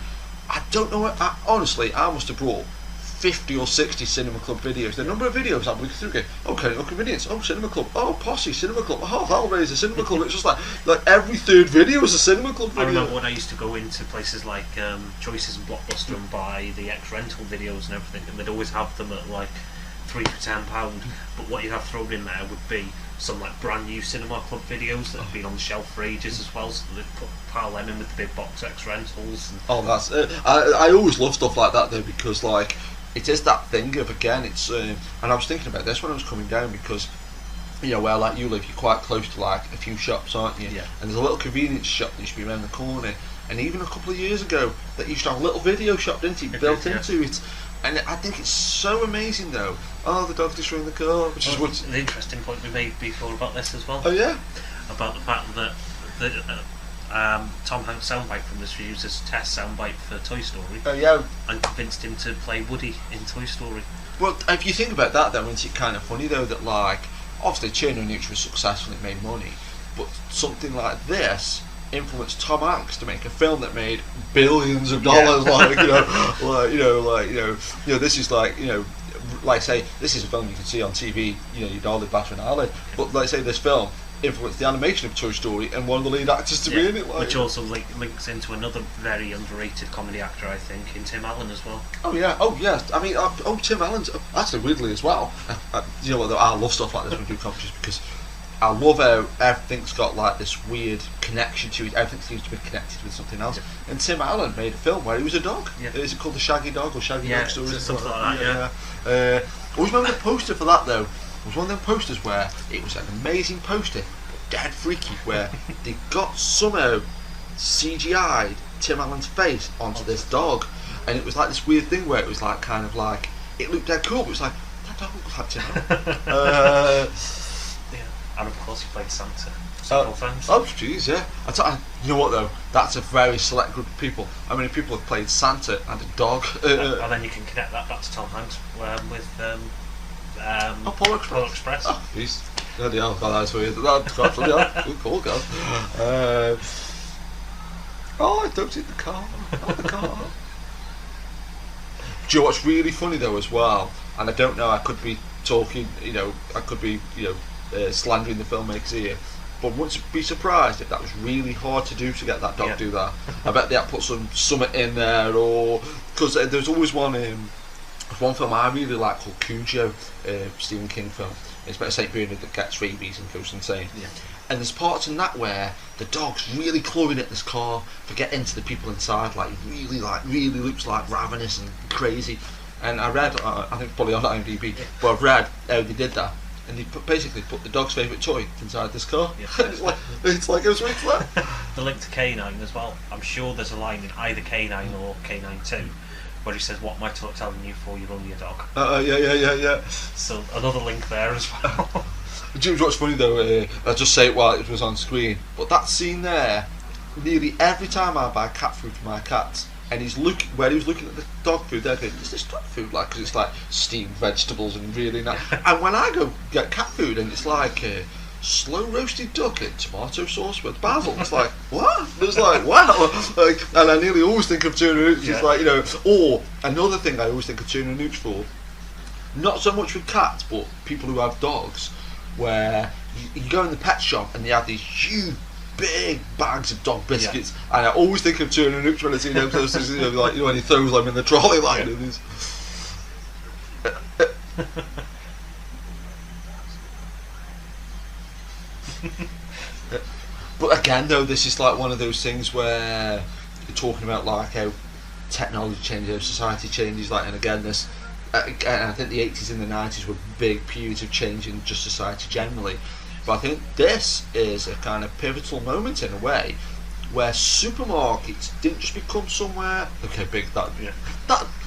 I don't know. Honestly, I must have brought 50 or 60 Cinema Club videos. The number of videos I'm looking through, going, okay, Convenience, Cinema Club, Posse, Cinema Club, Valray's Cinema Club. It's just like every third video is a Cinema Club video. I remember when I used to go into places like Choices and Blockbuster and buy the ex-rental videos and everything, and they'd always have them at like 3 for £10. But what you have thrown in there would be some like brand new Cinema Club videos that have been on the shelf for ages as well, so they'd pile them in with the big box ex-rentals. That's I always love stuff like that though, because like it is that thing of, again, it's and I was thinking about this when I was coming down, because you know where like you live, you're quite close to like a few shops, aren't you? Yeah. And there's a little convenience shop that used to be around the corner, and even a couple of years ago that used to have a little video shop, didn't it, built into it. And I think it's so amazing though. The dog's destroying the car, which is what the interesting point we made before about this as well. Oh yeah. About the fact that Tom Hanks' soundbite from this was used as test soundbite for Toy Story. Oh yeah. And convinced him to play Woody in Toy Story. Well, if you think about that, then isn't it kind of funny though that like obviously Turner and Hooch was successful, it made money, but something like this influenced Tom Hanks to make a film that made billions of dollars. This is like say this is a film you can see on TV. You'd all live better than I live. But like say this film influenced the animation of Toy Story and one of the lead actors to be in it. Which also links into another very underrated comedy actor, I think, in Tim Allen as well. Oh yeah. I mean, Tim Allen's actually weirdly as well. I love stuff like this when we do comedies, because I love how everything's got like this weird connection to it. Everything seems to be connected with something else. Yeah. And Tim Allen made a film where he was a dog. Yeah. Is it called The Shaggy Dog or Shaggy Dog Story? Something like that. I always remember the poster for that though. It was one of them posters where it was an amazing poster, but dead freaky, where they got somehow CGI'd Tim Allen's face onto this dog, and it was like this weird thing where it was like kind of like it looked dead cool, but it was like that dog looks like Tim Allen. And of course he played Santa. several times. Oh, jeez, yeah. You know what though? That's a very select group of people. How many people have played Santa and a dog? And then you can connect that back to Tom Hanks with Polar Express. Polar Express. Oh, jeez. Bloody hell, God, that's weird. Cool, girl. I don't eat the car. The car. Do you know what's really funny though as well? And I don't know, I could be talking, I could be, slandering the filmmakers here, but I wouldn't be surprised if that was really hard to do to get that dog to do that. I bet they had put something in there, or because there's always one film I really like called Cujo, Stephen King film. It's about a St. Bernard that gets rabies and goes insane. Yeah. And there's parts in that where the dog's really clawing at this car to get into the people inside, really looks like ravenous and crazy. And I read, I think it's probably on IMDb, but I've read how they did that. And they basically put the dog's favourite toy inside this car. Yeah. it's like it was right to that. The link to K9 as well. I'm sure there's a line in either K9 or K9 2 where he says, "What am I telling you for? You're only a dog." Yeah. So another link there as well. Do you know what's funny though? I'll just say it while it was on screen. But that scene there, nearly every time I buy cat food for my cats, and he was looking at the dog food, they're going, "Is this dog food like?" Because it's like steamed vegetables and really nice. And when I go get cat food and it's like slow roasted duck in tomato sauce with basil, it's like, what? It's like, wow. And I nearly always think of Turner and Hooch. It's like, or another thing I always think of Turner and Hooch for, not so much with cats, but people who have dogs, where you go in the pet shop and they have these huge big bags of dog biscuits, and I always think of Turner and Hooch when I see them posters, when he throws them in the trolley line. But again though, this is like one of those things where you're talking about like how technology changes, how society changes, and again this and I think the 80s and the 90s were big periods of change in just society generally, but I think this is a kind of pivotal moment in a way where supermarkets didn't just become somewhere big, that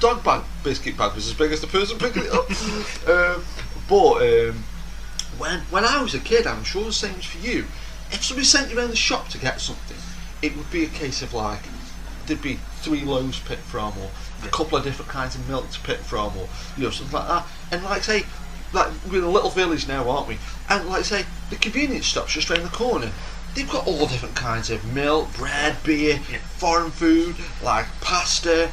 dog biscuit bag was as big as the person picking it up. But when I was a kid, I'm sure the same is for you, if somebody sent you around the shop to get something, it would be a case of there'd be 3 loaves picked from, or a couple of different kinds of milk to pick from, or something like that. And say, we're in a little village now, aren't we? And say the convenience shops just around the corner, they've got all different kinds of milk, bread, beer, foreign food, like pasta.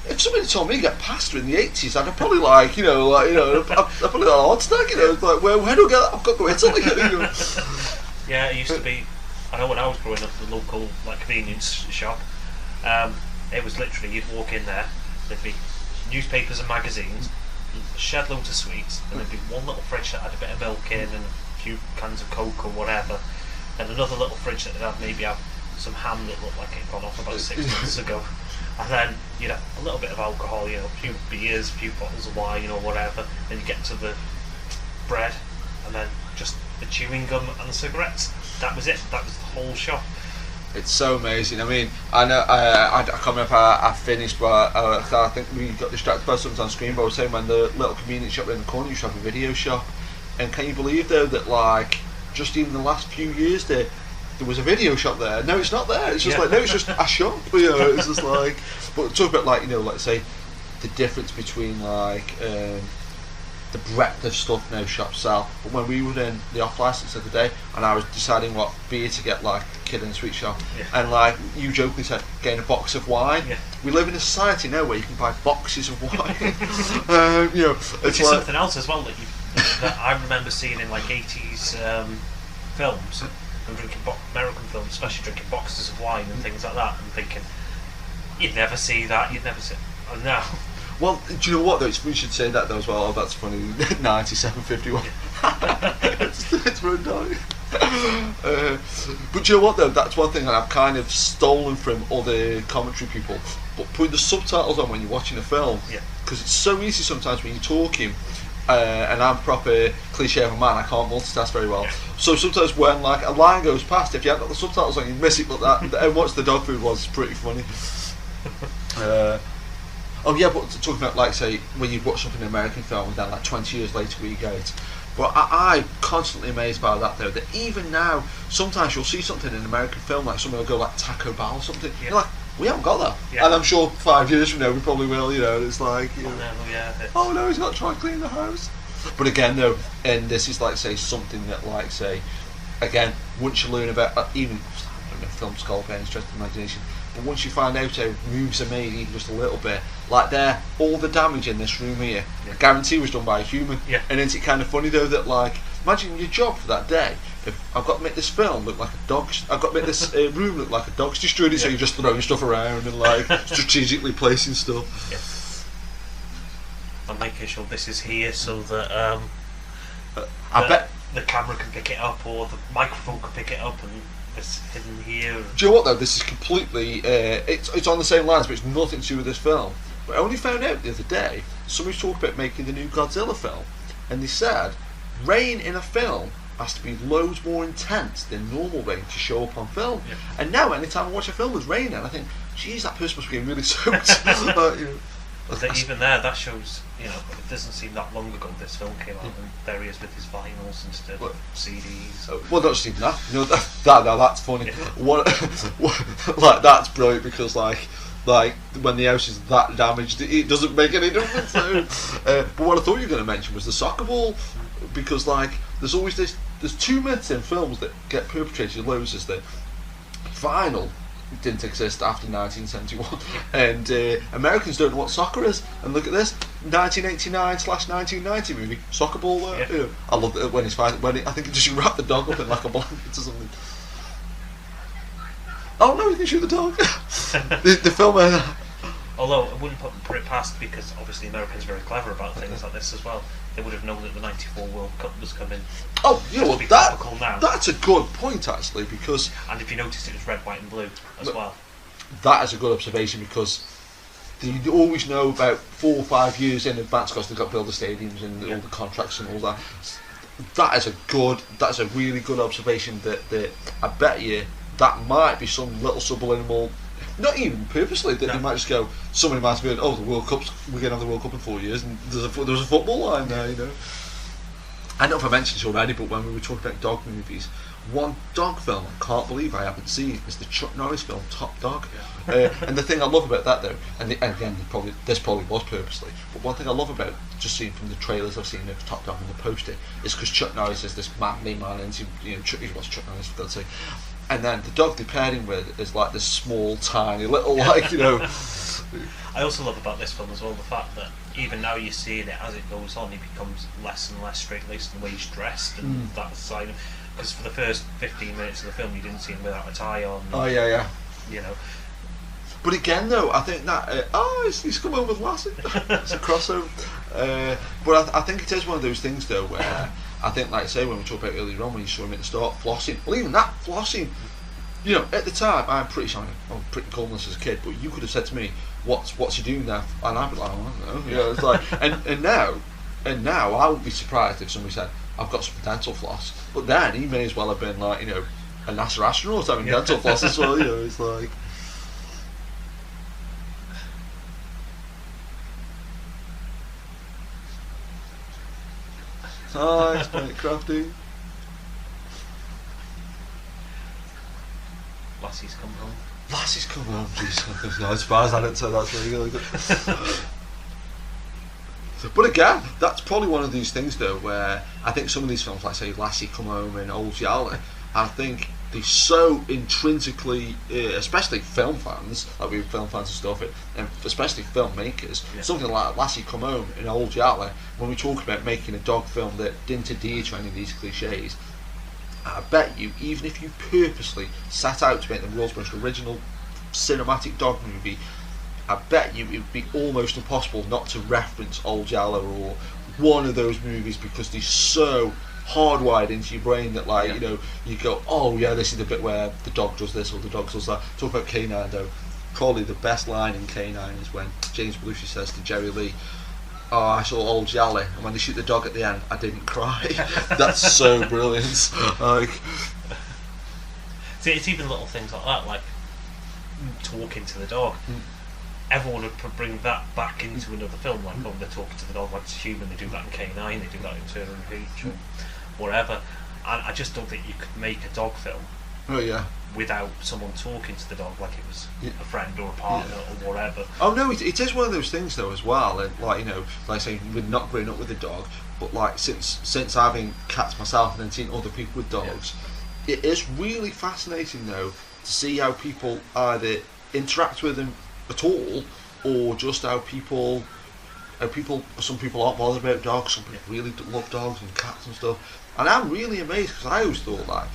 If somebody told me to get pasta in the 80s, I'd probably I'd probably like a hot snack. It's like, where do I get that? I've got to go Italy. Yeah, it used to be. I know when I was growing up, the local convenience shop. It was literally, you'd walk in there, there'd be newspapers and magazines, a shed load of sweets, and there'd be one little fridge that had a bit of milk in and a few cans of Coke or whatever, and another little fridge that would have some ham that looked like it had gone off about 6 months ago, and then you'd have a little bit of alcohol, a few beers, a few bottles of wine or whatever, then you get to the bread, and then just the chewing gum and the cigarettes. That was it. That was the whole shop. It's so amazing. I mean, I know I can't remember if I finished, but I think we got distracted by something on screen. But I was saying when the little convenience shop in the corner used to have a video shop, and can you believe though that just even the last few years there was a video shop there? No, it's not there. It's just no, it's just a shop. It's just but talk about say the difference between the breadth of stuff now shops sell. But when we were in the off license the other day, and I was deciding what beer to get, kid in the sweet shop, and you jokingly said, getting a box of wine. Yeah. We live in a society now where you can buy boxes of wine. Which is something else as well that I remember seeing in 80s films and drinking American films, especially drinking boxes of wine and things like that, and thinking you'd never see that, and now. Well, do you know what though? We should say that though as well. Oh, that's funny. 97.51. It's for a dog. But do you know what though? That's one thing that I've kind of stolen from other commentary people. But putting the subtitles on when you're watching a film, because it's so easy sometimes when you're talking. And I'm proper cliche of a man. I can't multitask very well. So sometimes when a line goes past, if you haven't got the subtitles on, you miss it. But and watch the dog food was pretty funny. Oh yeah, but talking about like say when you watch something in an American film and then like 20 years later we get it. But I'm constantly amazed by that though, that even now sometimes you'll see something in an American film, like someone will go like Taco Bell or something, you're like, we haven't got that. And I'm sure 5 years from now we probably will, you know, it's like, you know, oh no, he's not trying to clean the house. But again though, and this is like say something that like say, again, once you learn about, even, I don't know, film scholar, interesting imagination, but once you find out how moves are made even just a little bit, like all the damage in this room here, I guarantee was done by a human. And isn't it kind of funny though that like, imagine your job for that day, if I've got to make this film look like a dog's, I've got to make this room look like a dog's destroyed it, so you're just throwing stuff around and like strategically placing stuff. I'm making sure this is here so that I bet the camera can pick it up or the microphone can pick it up and it's hidden here. Do you know what though? This is completely. It's on the same lines, but it's nothing to do with this film. But I only found out the other day. Somebody talked about making the new Godzilla film, and they said rain in a film has to be loads more intense than normal rain to show up on film. And now, anytime I watch a film with rain, and I think, geez, that person must be getting really soaked. Even there, that shows, you know, it doesn't seem that long ago this film came out, and there he is with his vinyls instead of CDs. Well, not just even that. You know, that's funny. Like that's brilliant because like when the house is that damaged, it doesn't make any difference. But what I thought you were going to mention was the soccer ball, because like there's always there's 2 myths in films that get perpetrated loads, is that vinyl didn't exist after 1971, and Americans don't know what soccer is. And look at this 1989/1990 movie, soccer ball. You know, I love it when he's fine. I think he just wrap the dog up in like a blanket or something. Oh no, you can shoot the dog. the film. Although I wouldn't put it past, because obviously Americans are very clever about things like this as well. They would have known that the '94 World Cup was coming. Oh, you know what? That's a good point actually, because. And if you noticed, it was red, white, and blue as well. That is a good observation, because you always know about 4 or 5 years in advance because they've got to build the stadiums and all the contracts and all that. That's a really good observation. That I bet you that might be some little subliminal. Not even purposely, that they might just go, somebody might be going, oh, the World Cup's, we're going to have the World Cup in 4 years, and there's a football line there, you know. I don't know if I mentioned this already, but when we were talking about dog movies, one dog film I can't believe I haven't seen is the Chuck Norris film, Top Dog. And the thing I love about that though, and again, this probably was purposely, but one thing I love about just seeing from the trailers I've seen of Top Dog and the poster is because Chuck Norris is this manly man, and he was Chuck Norris for God's sake. And then the dog they're paired him with is like this small, tiny, little, like, you know. I also love about this film as well the fact that even now you're seeing it as it goes on, he becomes less and less straight-laced in the way he's dressed, and that side of. Because for the first 15 minutes of the film, you didn't see him without a tie on. Oh yeah. You know. But again, though, I think that he's come home with Lassie. It's a crossover. But I think it is one of those things though where. I think, like I say, when we talked about earlier on, when you saw him at the start, flossing. Well, even that, flossing, you know, at the time, I'm pretty clueless as a kid, but you could have said to me, what's he doing there? And I'd be like, oh, I don't know. You know, it's like, and now, I would be surprised if somebody said, I've got some dental floss. But then, he may as well have been like, you know, a NASA astronaut having dental floss as well, you know, it's like. Nice, quite crafty. Lassie's come home. Jeez, no, I'm surprised I didn't say that's really good. But again, that's probably one of these things though where I think some of these films, like say Lassie Come Home and Old Yalla, I think they're so intrinsically, especially film fans, like we're film fans and stuff, and especially filmmakers, something like Lassie Come Home and Old Yalla, when we talk about making a dog film that didn't adhere to any of these cliches, I bet you, even if you purposely sat out to make the world's most original cinematic dog movie, I bet you it would be almost impossible not to reference Old Yalla or one of those movies, because they're so hardwired into your brain that, like, you know, you go, oh yeah, this is the bit where the dog does this or the dog does that. Talk about K9 though, probably the best line in K9 is when James Belushi says to Jerry Lee, oh, I saw Old Yalla, and when they shoot the dog at the end, I didn't cry. That's so brilliant. Like, see, it's even little things like that, like talking to the dog. everyone would bring that back into another film, like when they're talking to the dog like it's human. They do that in K9, they do that in Turner and Hooch, or whatever. And I just don't think you could make a dog film without someone talking to the dog like it was a friend or a partner or whatever. Oh no, it is one of those things though as well. And like, you know, like I say, we're not growing up with a dog, but like since having cats myself and then seeing other people with dogs, it is really fascinating though to see how people either interact with them at all, or just how some people aren't bothered about dogs, some people really love dogs and cats and stuff. And I'm really amazed, because I always thought like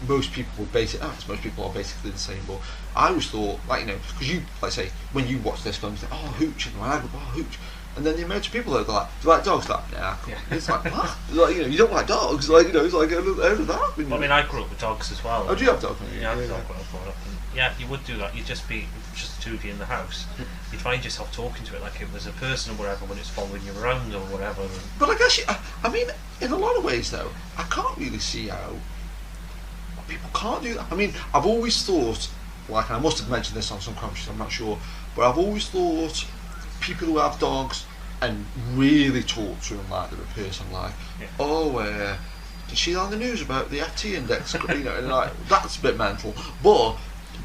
most people are basically the same, but I always thought, like, you know, because you, like say, when you watch this film, you think, oh, Hooch, and I go, oh, Hooch, and then the amount of people that are like, do you like dogs? Like, yeah, it's like, what? Like, you know, you don't like dogs, like, you know, it's like, out of that. Well, I mean, I grew up with dogs as well. Oh, do you have dogs? Yeah, I have a dog when I brought up. Yeah, you would do that. You'd just be just the two of you in the house. You'd find yourself talking to it like it was a person or whatever when it's following you around or whatever. But I guess, I mean, in a lot of ways though, I can't really see how people can't do that. I mean, I've always thought, like, and I must have mentioned this on some commentaries, I'm not sure, but I've always thought people who have dogs and really talk to them like they're a person, like, did you see on the news about the FT index? You know, and like, that's a bit mental. But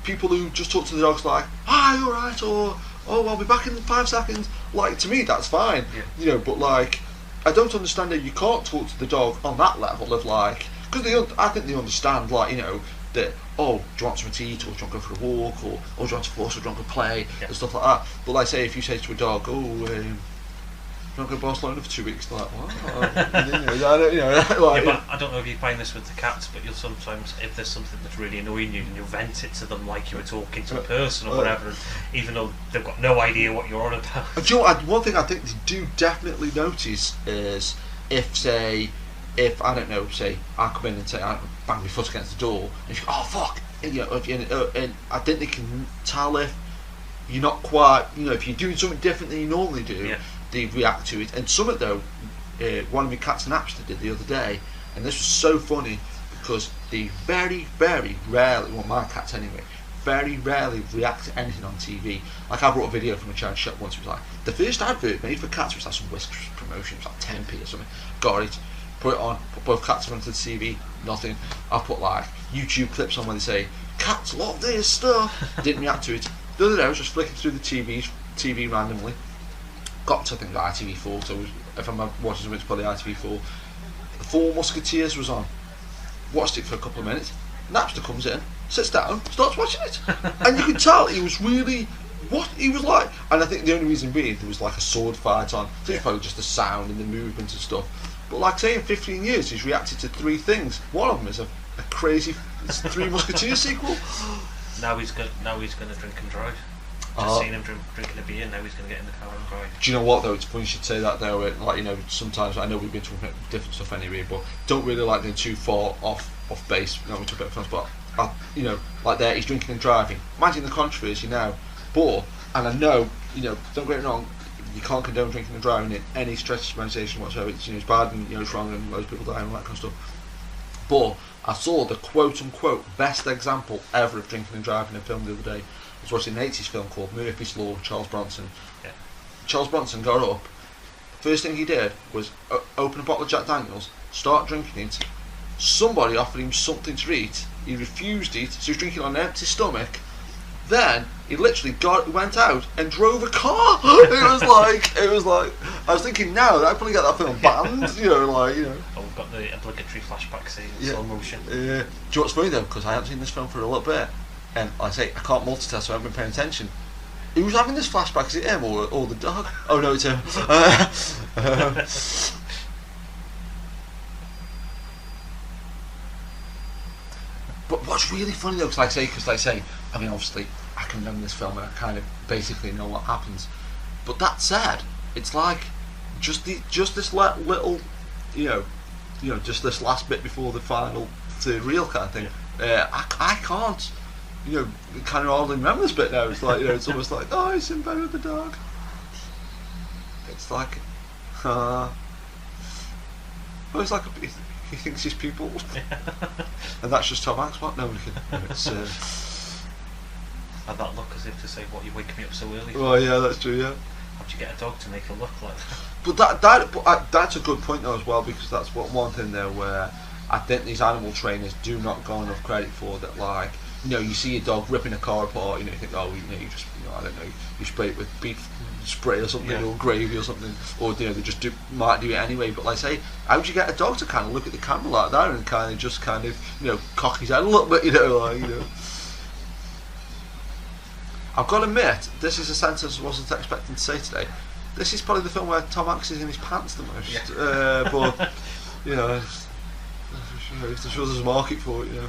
people who just talk to the dogs like, hi, you alright, or oh, I'll be back in 5 seconds, like, to me that's fine, you know. But like, I don't understand how you can't talk to the dog on that level of like, because I think they understand, like, you know, that, oh, do you want something to eat, or do you want to go for a walk, or do you want to floss, or do you want to play, and stuff like that. But like, say if you say to a dog, oh, I'm not going to Barcelona for 2 weeks. They're like, what? But I don't know if you find this with the cats, but you'll sometimes, if there's something that's really annoying you, and you'll vent it to them like you were talking to a person or whatever, even though they've got no idea what you're on about. Do you know what, one thing I think they do definitely notice is if I don't know, say I come in and say I bang my foot against the door, and you go, oh fuck, and, you know, and I think they can tell if you're not quite, you know, if you're doing something different than you normally do. They react to it. And something though, one of my cats and Napster did the other day, and this was so funny because they very, very rarely, well, my cats anyway, very rarely react to anything on TV. Like, I brought a video from a charity shop once. It was like the first advert made for cats was like some Whiskas promotion. It was like 10p or something. Got it, put it on, put both cats in front of the TV. Nothing. I put like YouTube clips on where they say cats love this stuff. Didn't react to it. The other day I was just flicking through the TV randomly. Got to, I think, the ITV4, so if I'm watching something to put the ITV4, the Four Musketeers was on. Watched it for a couple of minutes. Napster comes in, sits down, starts watching it, and you could tell he was really what he was like. And I think the only reason being there was like a sword fight on, so it's probably just the sound and the movement and stuff. But like, say in 15 years he's reacted to 3 things. One of them is a crazy Three Musketeers sequel. Now he's going to drink and drive. Just seen him drinking a beer, now he's going to get in the car and drive. Do you know what though? It's funny you should say that though. Like, you know, sometimes I know we've been talking about different stuff anyway, but don't really like them too far off base. You know, we talk about films, but you know, like there, he's drinking and driving. Imagine the controversy now. But, and I know, you know, don't get me wrong, you can't condone drinking and driving in any stretch of imagination whatsoever. It's, you know, it's bad and, you know, it's wrong and loads of people die and all that kind of stuff. But I saw the quote unquote best example ever of drinking and driving in a film the other day. I was watching an 80s film called Murphy's Law with Charles Bronson. Charles Bronson got up, first thing he did was open a bottle of Jack Daniels, start drinking it. Somebody offered him something to eat, he refused it, so he was drinking on an empty stomach. Then he literally went out and drove a car. It was like I was thinking now that I'd probably get that film banned, you know, like, you know. Oh, we've got the obligatory flashback scene in slow motion. Do you know what's funny though, because I haven't seen this film for a little bit, and like I say, I can't multitask, so I haven't been paying attention. Who's having this flashback? Is it him or the dog? Oh no, it's him. But what's really funny though, because I say, I mean, obviously, I can remember this film and I kind of basically know what happens. But that said, it's like just this little, you know, just this last bit before the final third reel kind of thing. I can't, you know, kind of hardly remember this bit now. It's like, you know, it's almost like, oh, he's in bed with the dog. It's like, it's like he thinks he's people, and that's just Tom Hanks. What? No, it's. had that look as if to say, "What, you waking me up so early?" Well, yeah, that's true. Yeah. How'd you get a dog to make a look like that? But that's a good point though as well, because that's one thing there where I think these animal trainers do not get enough credit for that. Like, you know, you see a dog ripping a car apart, you know, you think, oh, you know, you just, you know, I don't know, you spray it with beef spray or something, or gravy or something, or you know, they just might do it anyway. But like, say, how would you get a dog to kind of look at the camera like that and kind of just kind of, you know, cock his head a little bit, you know, like, you know. I've got to admit, this is a sentence I wasn't expecting to say today. This is probably the film where Tom Hanks is in his pants the most. Yeah. But, you know, if there was a market for it, you know.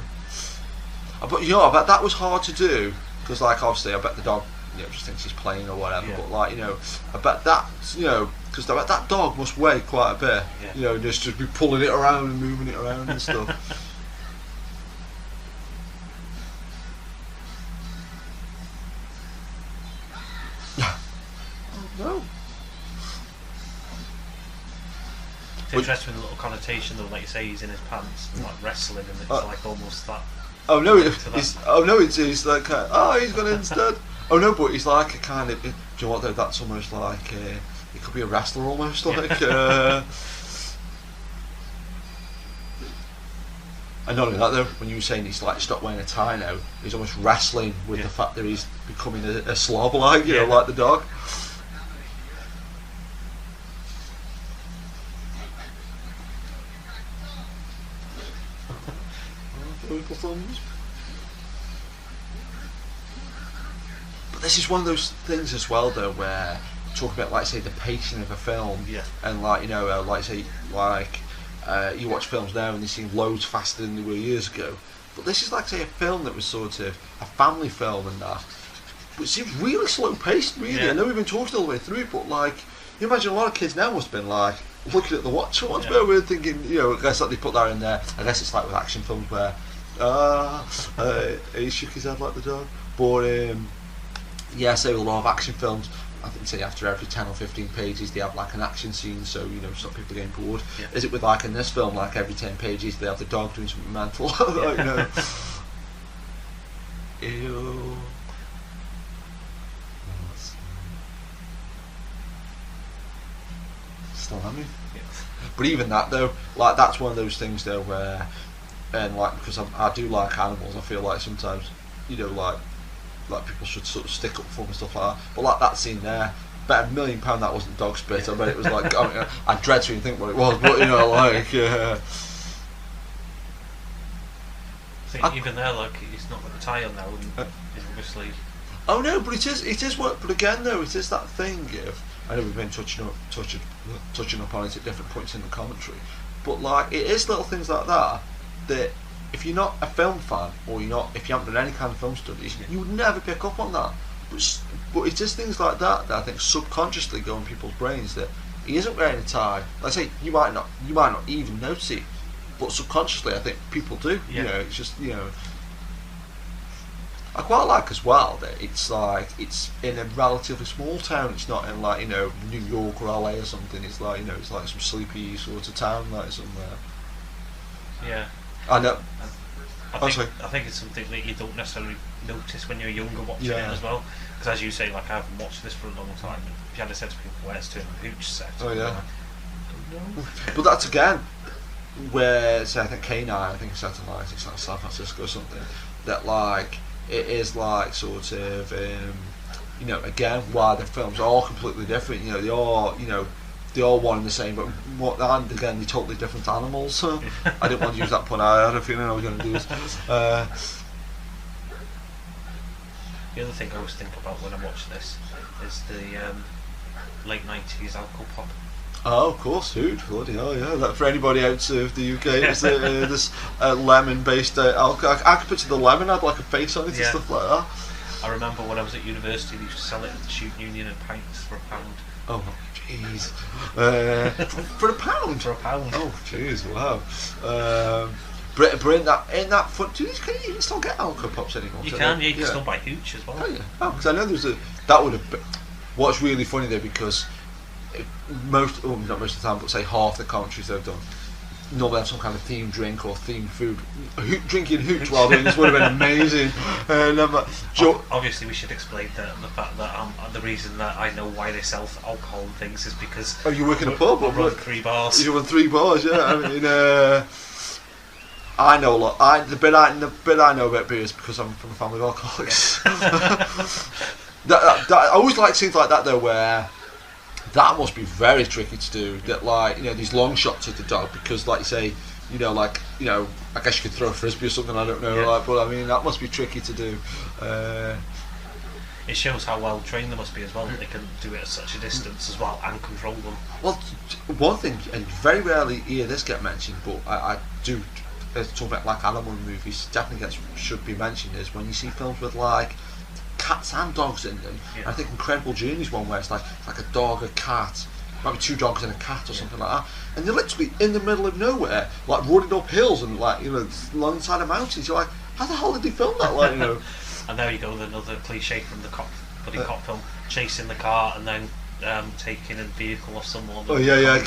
But, you know, I bet that was hard to do, because, like, obviously, I bet the dog, you know, just thinks he's playing or whatever. Yeah. But, like, you know, I bet that, you know, because I bet that dog must weigh quite a bit. Yeah. You know, just be pulling it around and moving it around and stuff. No. It's interesting with a little connotation though, like you say, he's in his pants and like wrestling, and it's like almost that. Oh no! It's like he's gone instead. Oh no, but he's like a kind of. Do you know what though? That's almost like he could be a wrestler almost like. And not only that though, when you were saying he's like stopped wearing a tie now, he's almost wrestling with the fact that he's becoming a slob, like, you know, like the dog. But this is one of those things as well though where talk about, like, say, the pacing of a film, and like, you know, like, say, like you watch films now and they seem loads faster than they were years ago, but this is like, say, a film that was sort of a family film and that, but it seems really slow paced, really. I know we've been talking all the way through it, but like, you imagine a lot of kids now must have been like looking at the watch once, but we're thinking, you know, I guess that they put that in there. I guess it's like with action films where he shook his head like the dog. But say with a lot of action films, I think, say, after every 10 or 15 pages they have like an action scene, so, you know, stop people getting bored. Is it with, like, in this film, like every 10 pages they have the dog doing something mental? Like, you know. Ew. Still have me. But even that though, like, that's one of those things though where, and like, because I do like animals, I feel like sometimes, you know, like people should sort of stick up for them and stuff like that. But like that scene there, bet £1 million that wasn't dog spit. I bet it was like, I mean, I dread to even think what it was, but, you know, like, I think even there, like, he's not got the tie on now, and he's obviously. Oh no, but it is what. But again, though, it is that thing of. I know we've been touching upon it at different points in the commentary, but like, it is little things like that that if you're not a film fan, or if you haven't done any kind of film studies, you would never pick up on that. But it is things like that I think subconsciously go in people's brains, that he isn't wearing a tie. Like I say, you might not even notice it, but subconsciously I think people do. You know, it's just, you know. I quite like as well that it's like, it's in a relatively small town. It's not in, like, you know, New York or LA or something. It's like, you know, it's like some sleepy sort of town, like, somewhere. Yeah. I know. I think it's something that you don't necessarily notice when you're younger watching it as well. Because as you say, like, I haven't watched this for a long time. And if you had said to people, where's Turner and Hooch set? Oh yeah. But that's again where, say, I think K9, I think it's set in, like, it's like San Francisco or something. That, like, it is like sort of, you know, again, why the films are all completely different. You know, they all one and the same, but and again, they're totally different animals. I didn't want to use that pun. I had a feeling I was going to do this. The other thing I always think about when I watch this is the late 90s alcohol pop. Oh, of course, Hooch, bloody hell, yeah. That, for anybody out of the UK, it's this lemon-based alcohol. I could picture the lemon had like a face on it and stuff like that. I remember when I was at university, they used to sell it at the Student Union in pints for £1. Oh, jeez. For £1? For £1. Oh, jeez, wow. But in that fun, can you even still get alcohol pops anymore? You can still buy Hooch as well. Oh, yeah. Oh, because I know that would have been. What's really funny though, because not most of the time, but say half the commentaries they've done, normally have some kind of themed drink or themed food. Drinking hooch while doing this would have been amazing. Obviously, we should explain the fact that the reason that I know why they sell alcohol and things is because you work in a pub. I run 3 bars. You run 3 bars, yeah. I mean, I know a lot. The bit I know about beer is because I'm from a family of alcoholics. I always like things like that though, where that must be very tricky to do. That, like, these long shots of the dog, because like you say, I guess you could throw a frisbee or something. I don't know, but I mean that must be tricky to do. It shows how well trained they must be as well, that they can do it at such a distance as well and control them. Well, one thing, and very rarely hear this get mentioned, but I do talk about like animal movies, definitely should be mentioned, is when you see films with like cats and dogs in them. I think Incredible Journey's one where it's like a dog, a cat, maybe 2 dogs and a cat or something like that, and they're literally in the middle of nowhere, like running up hills and like alongside of mountains. You're like, how the hell did they film that? Like, And there you go, another cliche from the cop film, chasing the car and then taking a vehicle off someone. Oh yeah.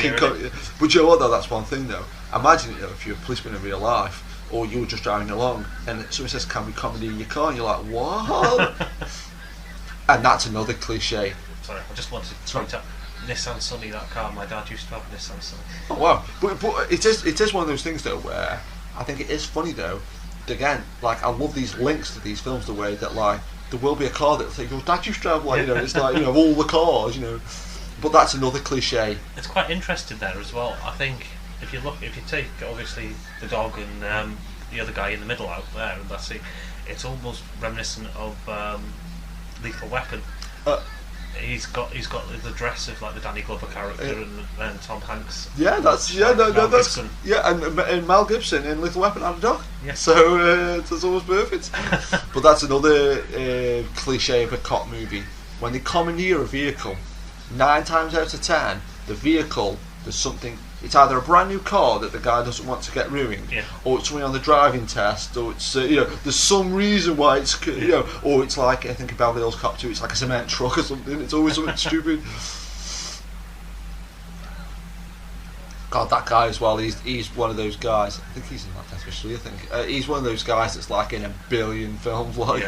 But you know what though? That's one thing though. Imagine if you're a policeman in real life, or you were just driving along and someone says, "Can we comedy in your car?" and you're like, "What?" And that's another cliche. Sorry, I just wanted to point out Nissan Sunny, that car. My dad used to have a Nissan Sunny. Oh wow! But it is one of those things though where I think it is funny though. Again, like, I love these links to these films, the way that like there will be a car that'll say, "Your dad used to have," like, it's like, all the cars, But that's another cliche. It's quite interesting there as well. I think if you take obviously the dog and the other guy in the middle out there, and that's it. It's almost reminiscent of Lethal Weapon. He's got the dress of like the Danny Glover character and Tom Hanks. Yeah, that's and Mel Gibson in Lethal Weapon had a dog. Yeah. So it's almost perfect. But that's another cliche of a cop movie. When they commandeer a vehicle, 9 times out of 10, the vehicle, there's something. It's either a brand new car that the guy doesn't want to get ruined, or it's something on the driving test, or it's there's some reason why it's or it's like, I think about Beverly Hills Cop 2, it's like a cement truck or something. It's always something stupid. God, that guy as well. He's one of those guys. I think he's in like Death Wish 3. I think he's one of those guys that's like in a billion films. Like,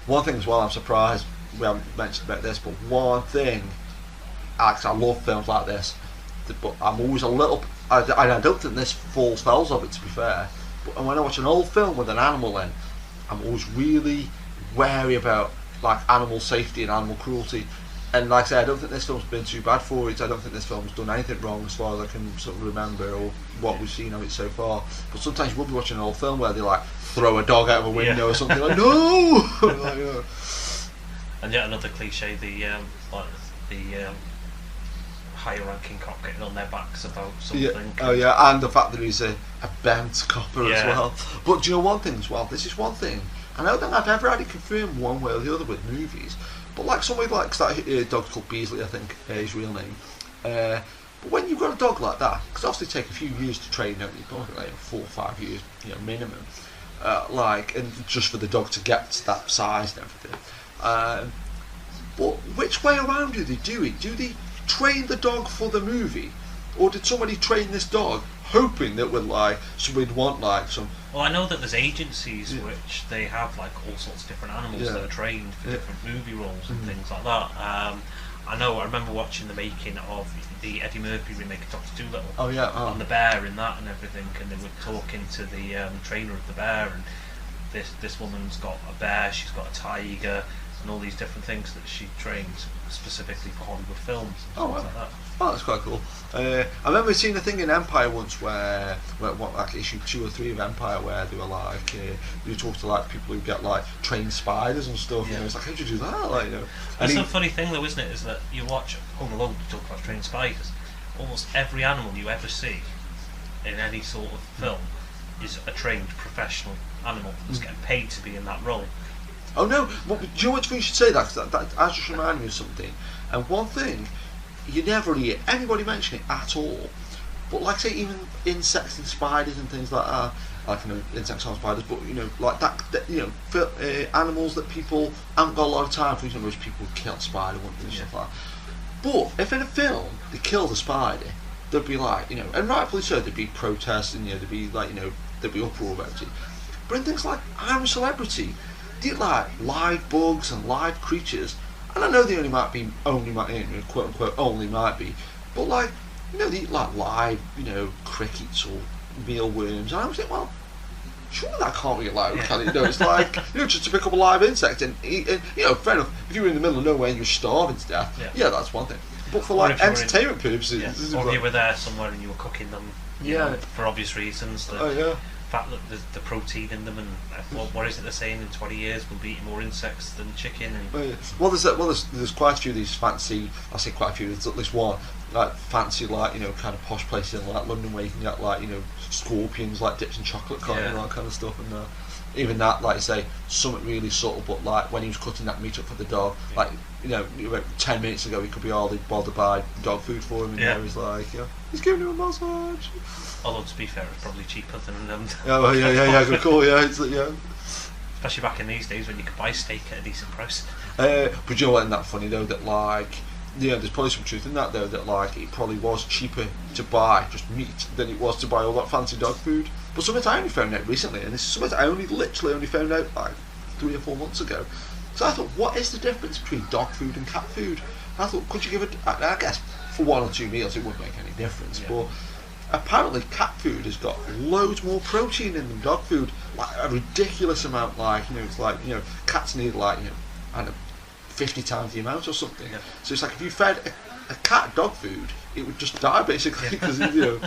one thing as well, I'm surprised we haven't mentioned about this, but one thing. I love films like this, but I'm always a little. I don't think this falls foul of it, to be fair. But when I watch an old film with an animal in, I'm always really wary about like animal safety and animal cruelty. And like I say, I don't think this film's been too bad for it. I don't think this film's done anything wrong as far as I can sort of remember, or what we've seen of it so far. But sometimes you will be watching an old film where they like throw a dog out of a window or something, like, no. And yet another cliche, the higher ranking cop getting on their backs about something. And the fact that he's a bent copper as well. But do you know one thing as well? This is one thing. I don't think I've ever had it confirmed one way or the other with movies. But like somebody likes that dog's called Beasley, I think, his real name. But when you've got a dog like that, because obviously take a few years to train, don't you? Probably like 4 or 5 years, minimum. And just for the dog to get to that size and everything. But which way around do they do it? Do they train the dog for the movie, or did somebody train this dog hoping that we'd want like some? Well, I know that there's agencies which they have like all sorts of different animals that are trained for different movie roles and things like that. I remember watching the making of the Eddie Murphy remake of Dr. Dolittle. And the bear in that and everything, and they were talking to the trainer of the bear, and this woman's got a bear, she's got a tiger, and all these different things that she trains specifically for Hollywood films and things like that. Oh, that's quite cool. I remember seeing a thing in Empire once where like issue 2 or 3 of Empire, where they were like you talk to like people who get like trained spiders and stuff. It's like, how'd you do that? Like, That's the funny thing though, isn't it? Is that you watch Home Alone, you talk about trained spiders. Almost every animal you ever see in any sort of film is a trained professional animal that's getting paid to be in that role. Oh no! But do you know what you should say that? That just reminded me of something. And one thing, you never hear anybody mention it at all. But like say, even insects and spiders and things like that, like insects and spiders, but like that animals that people haven't got a lot of time for. Most people would kill a spider, wouldn't they, and stuff like that. But if in a film they kill the spider, there'd be like, you know, and rightfully so, there'd be protests and, you know, there'd be like, you know, there'd be uproar about it. But in things like I'm a Celebrity, they eat like live bugs and live creatures, and I know they only might be, quote unquote, only might be, but like, you know, they eat like live, you know, crickets or mealworms, and I was like, well, surely that can't be allowed, can it? You know, it's like, you know, just to pick up a live insect and eat, and, you know, fair enough, if you were in the middle of nowhere and you're starving to death, yeah, that's one thing. But for like entertainment purposes, or if you were there somewhere and you were cooking them, you know, for obvious reasons. The fact that there's the protein in them, and what is it they're saying in 20 years we'll be eating more insects than chicken. And well, there's quite a few of these fancy. I say quite a few. There's at least one like fancy, like, you know, kind of posh places in like London where you can get like, you know, scorpions like dipped in chocolate colour and all that kind of stuff. And even that, like I say, something really subtle. But like when he was cutting that meat up for the dog, like, you know, about 10 minutes ago he could be all bothered to buy dog food for him, and now he's like, you know, he's giving him a massage. Although to be fair, it's probably cheaper than good call, it's especially back in these days when you could buy steak at a decent price. But you know what, isn't that funny though, that like, yeah, there's probably some truth in that though, that like it probably was cheaper to buy just meat than it was to buy all that fancy dog food. But something I only found out recently, and this is something I literally only found out like 3 or 4 months ago. So I thought, what is the difference between dog food and cat food? And I thought, could you give it? I guess for 1 or 2 meals it wouldn't make any difference, but apparently cat food has got loads more protein in than dog food, like a ridiculous amount. Like, you know, it's like, you know, cats need like, you know, I don't know, 50 times the amount or something. So it's like if you fed a cat dog food, it would just die basically, because you know.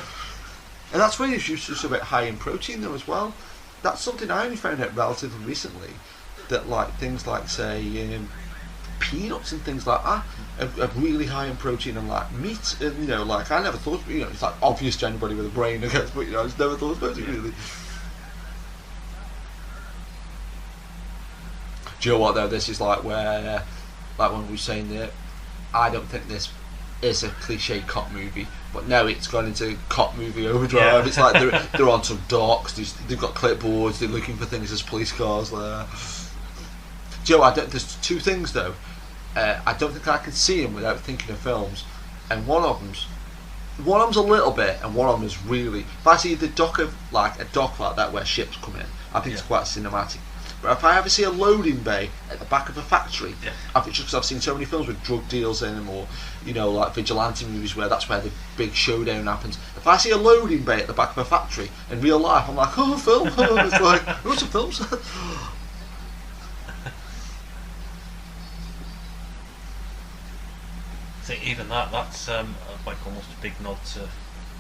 And that's why it's just a bit high in protein though as well. That's something I only found out relatively recently, that like things like say peanuts and things like that are really high in protein, and like meat, and, you know, like I never thought, you know, it's like obvious to anybody with a brain, I guess, but you know, I just never thought about it really. Do you know what though, this is like where, like when we were saying that I don't think this is a cliche cop movie, but now it's gone into cop movie overdrive. It's like they're on some docks, they've got clipboards, they're looking for things as police cars there. Do you know what, there's 2 things though. I don't think I can see them without thinking of films, and one of them's a little bit, and one of them is really. If I see the dock of like a dock like that where ships come in, I think it's quite cinematic. But if I ever see a loading bay at the back of a factory, I think just because I've seen so many films with drug deals in them, or, you know, like vigilante movies where that's where the big showdown happens. If I see a loading bay at the back of a factory in real life, I'm like, oh, film. It's like, what's a film set? Even that's like almost a big nod to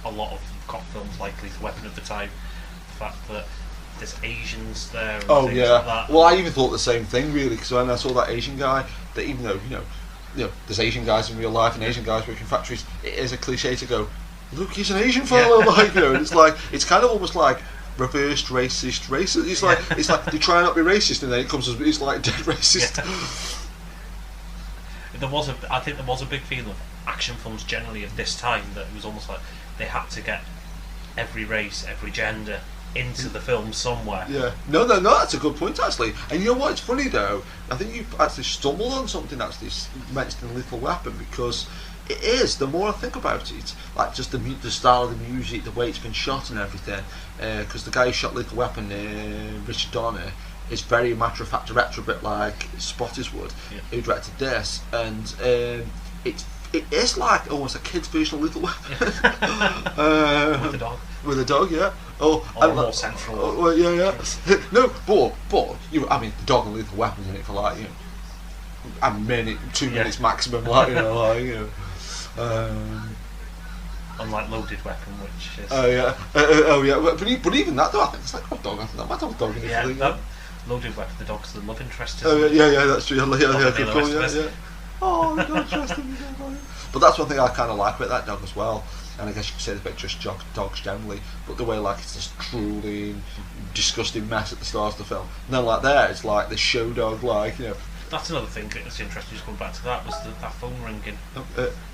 a lot of cop films like Lethal Weapon of the time. The fact that there's Asians there and things like that. Well, I even thought the same thing really, because when I saw that Asian guy, that even though you know there's Asian guys in real life and Asian guys working in factories, it is a cliche to go, look, he's an Asian fellow, like, you know, and it's like, it's kind of almost like reversed racist. It's like they try not to be racist, and then it comes as it's like dead racist. I think there was a big feeling of action films generally of this time, that it was almost like they had to get every race, every gender into the film somewhere. No, that's a good point actually. And you know what, it's funny though, I think you've actually stumbled on something actually mentioned in Lethal Weapon, because it is, the more I think about it, like just the style of the music, the way it's been shot and everything, because the guy who shot Lethal Weapon, Richard Donner, is very matter of fact director, a bit like Spottiswoode, who directed this, and it is like almost a kid's version of Lethal Weapon. With the dog. With a dog, yeah. Or more central. No, but I mean, the dog and Lethal Weapon's in it for like, you know, a minute, 2 minutes maximum, like, you know, like, you know. Unlike Loaded Weapon, which is. But even that though, I think it's like, oh, dog. I think that might have a dog in it. Loaded Weapon, the dog's the love interest. That's true. Good call. Oh, the dog trust him. But that's one thing I kind of like about that dog as well. And I guess you could say it's about just dogs generally, but the way like it's this drooling, disgusting mess at the start of the film. And then like there, it's like this show dog, like, you know. That's another thing that's interesting, just going back to that, was that phone ringing.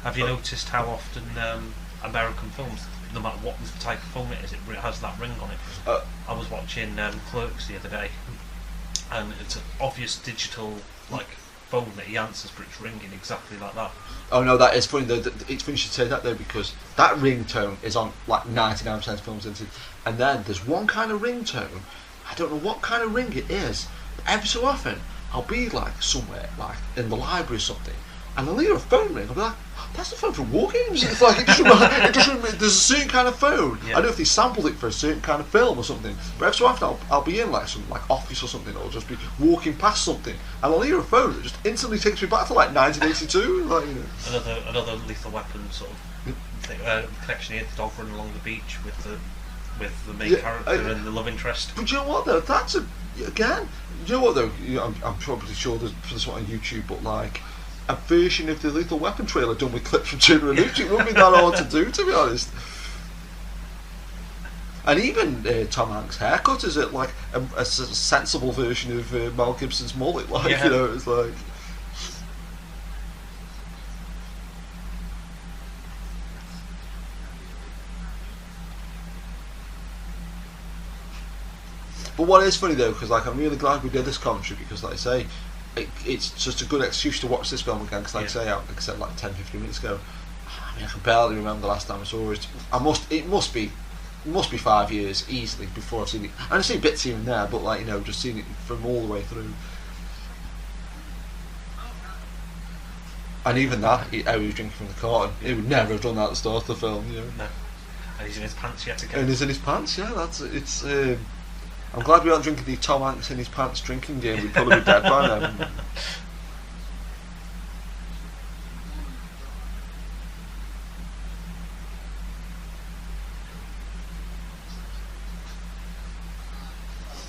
Have you noticed how often American films, no matter what type of phone it is, it has that ring on it? I was watching Clerks the other day, and it's an obvious digital, like, phone that he answers, but it's ringing exactly like that. Oh no, that is funny though. It's funny you should say that though, because that ringtone is on like 99% of films, isn't it? And then there's one kind of ringtone. I don't know what kind of ring it is, but every so often I'll be like somewhere, like in the library or something, and I'll hear a phone ring. I'll be like, oh, that's the phone from War Games. It's like it just there's a certain kind of phone. Yeah. I don't know if they sampled it for a certain kind of film or something, but every so often I'll be in like some like office or something, or just be walking past something, and I'll hear a phone that just instantly takes me back to like 1982. Like, you know. Another Lethal Weapon sort of thing, connection here. The dog running along the beach with the main character and the love interest. But you know what though? That's again. You know what though? I'm probably sure there's one on YouTube, but like a version of the Lethal Weapon trailer done with clips from Turner and Hooch, it wouldn't be that hard to do, to be honest. And even Tom Hanks' haircut is it like a sensible version of Mel Gibson's mullet? Like you know, it's like. But what is funny though, because like I'm really glad we did this commentary, because like I say, it's just a good excuse to watch this film again. Because like I say, like I said like 10-15 minutes ago, I mean I can barely remember the last time I saw it. It must be 5 years easily before I've seen it. And I've seen bits here and there, but like you know, just seen it from all the way through. And even that, how he was drinking from the carton, he would never have done that at the start of the film, you know. No. And he's in his pants yet again. And he's in his pants, yeah. It's. I'm glad we aren't drinking the Tom Hanks in his pants drinking game. We'd probably be dead by now.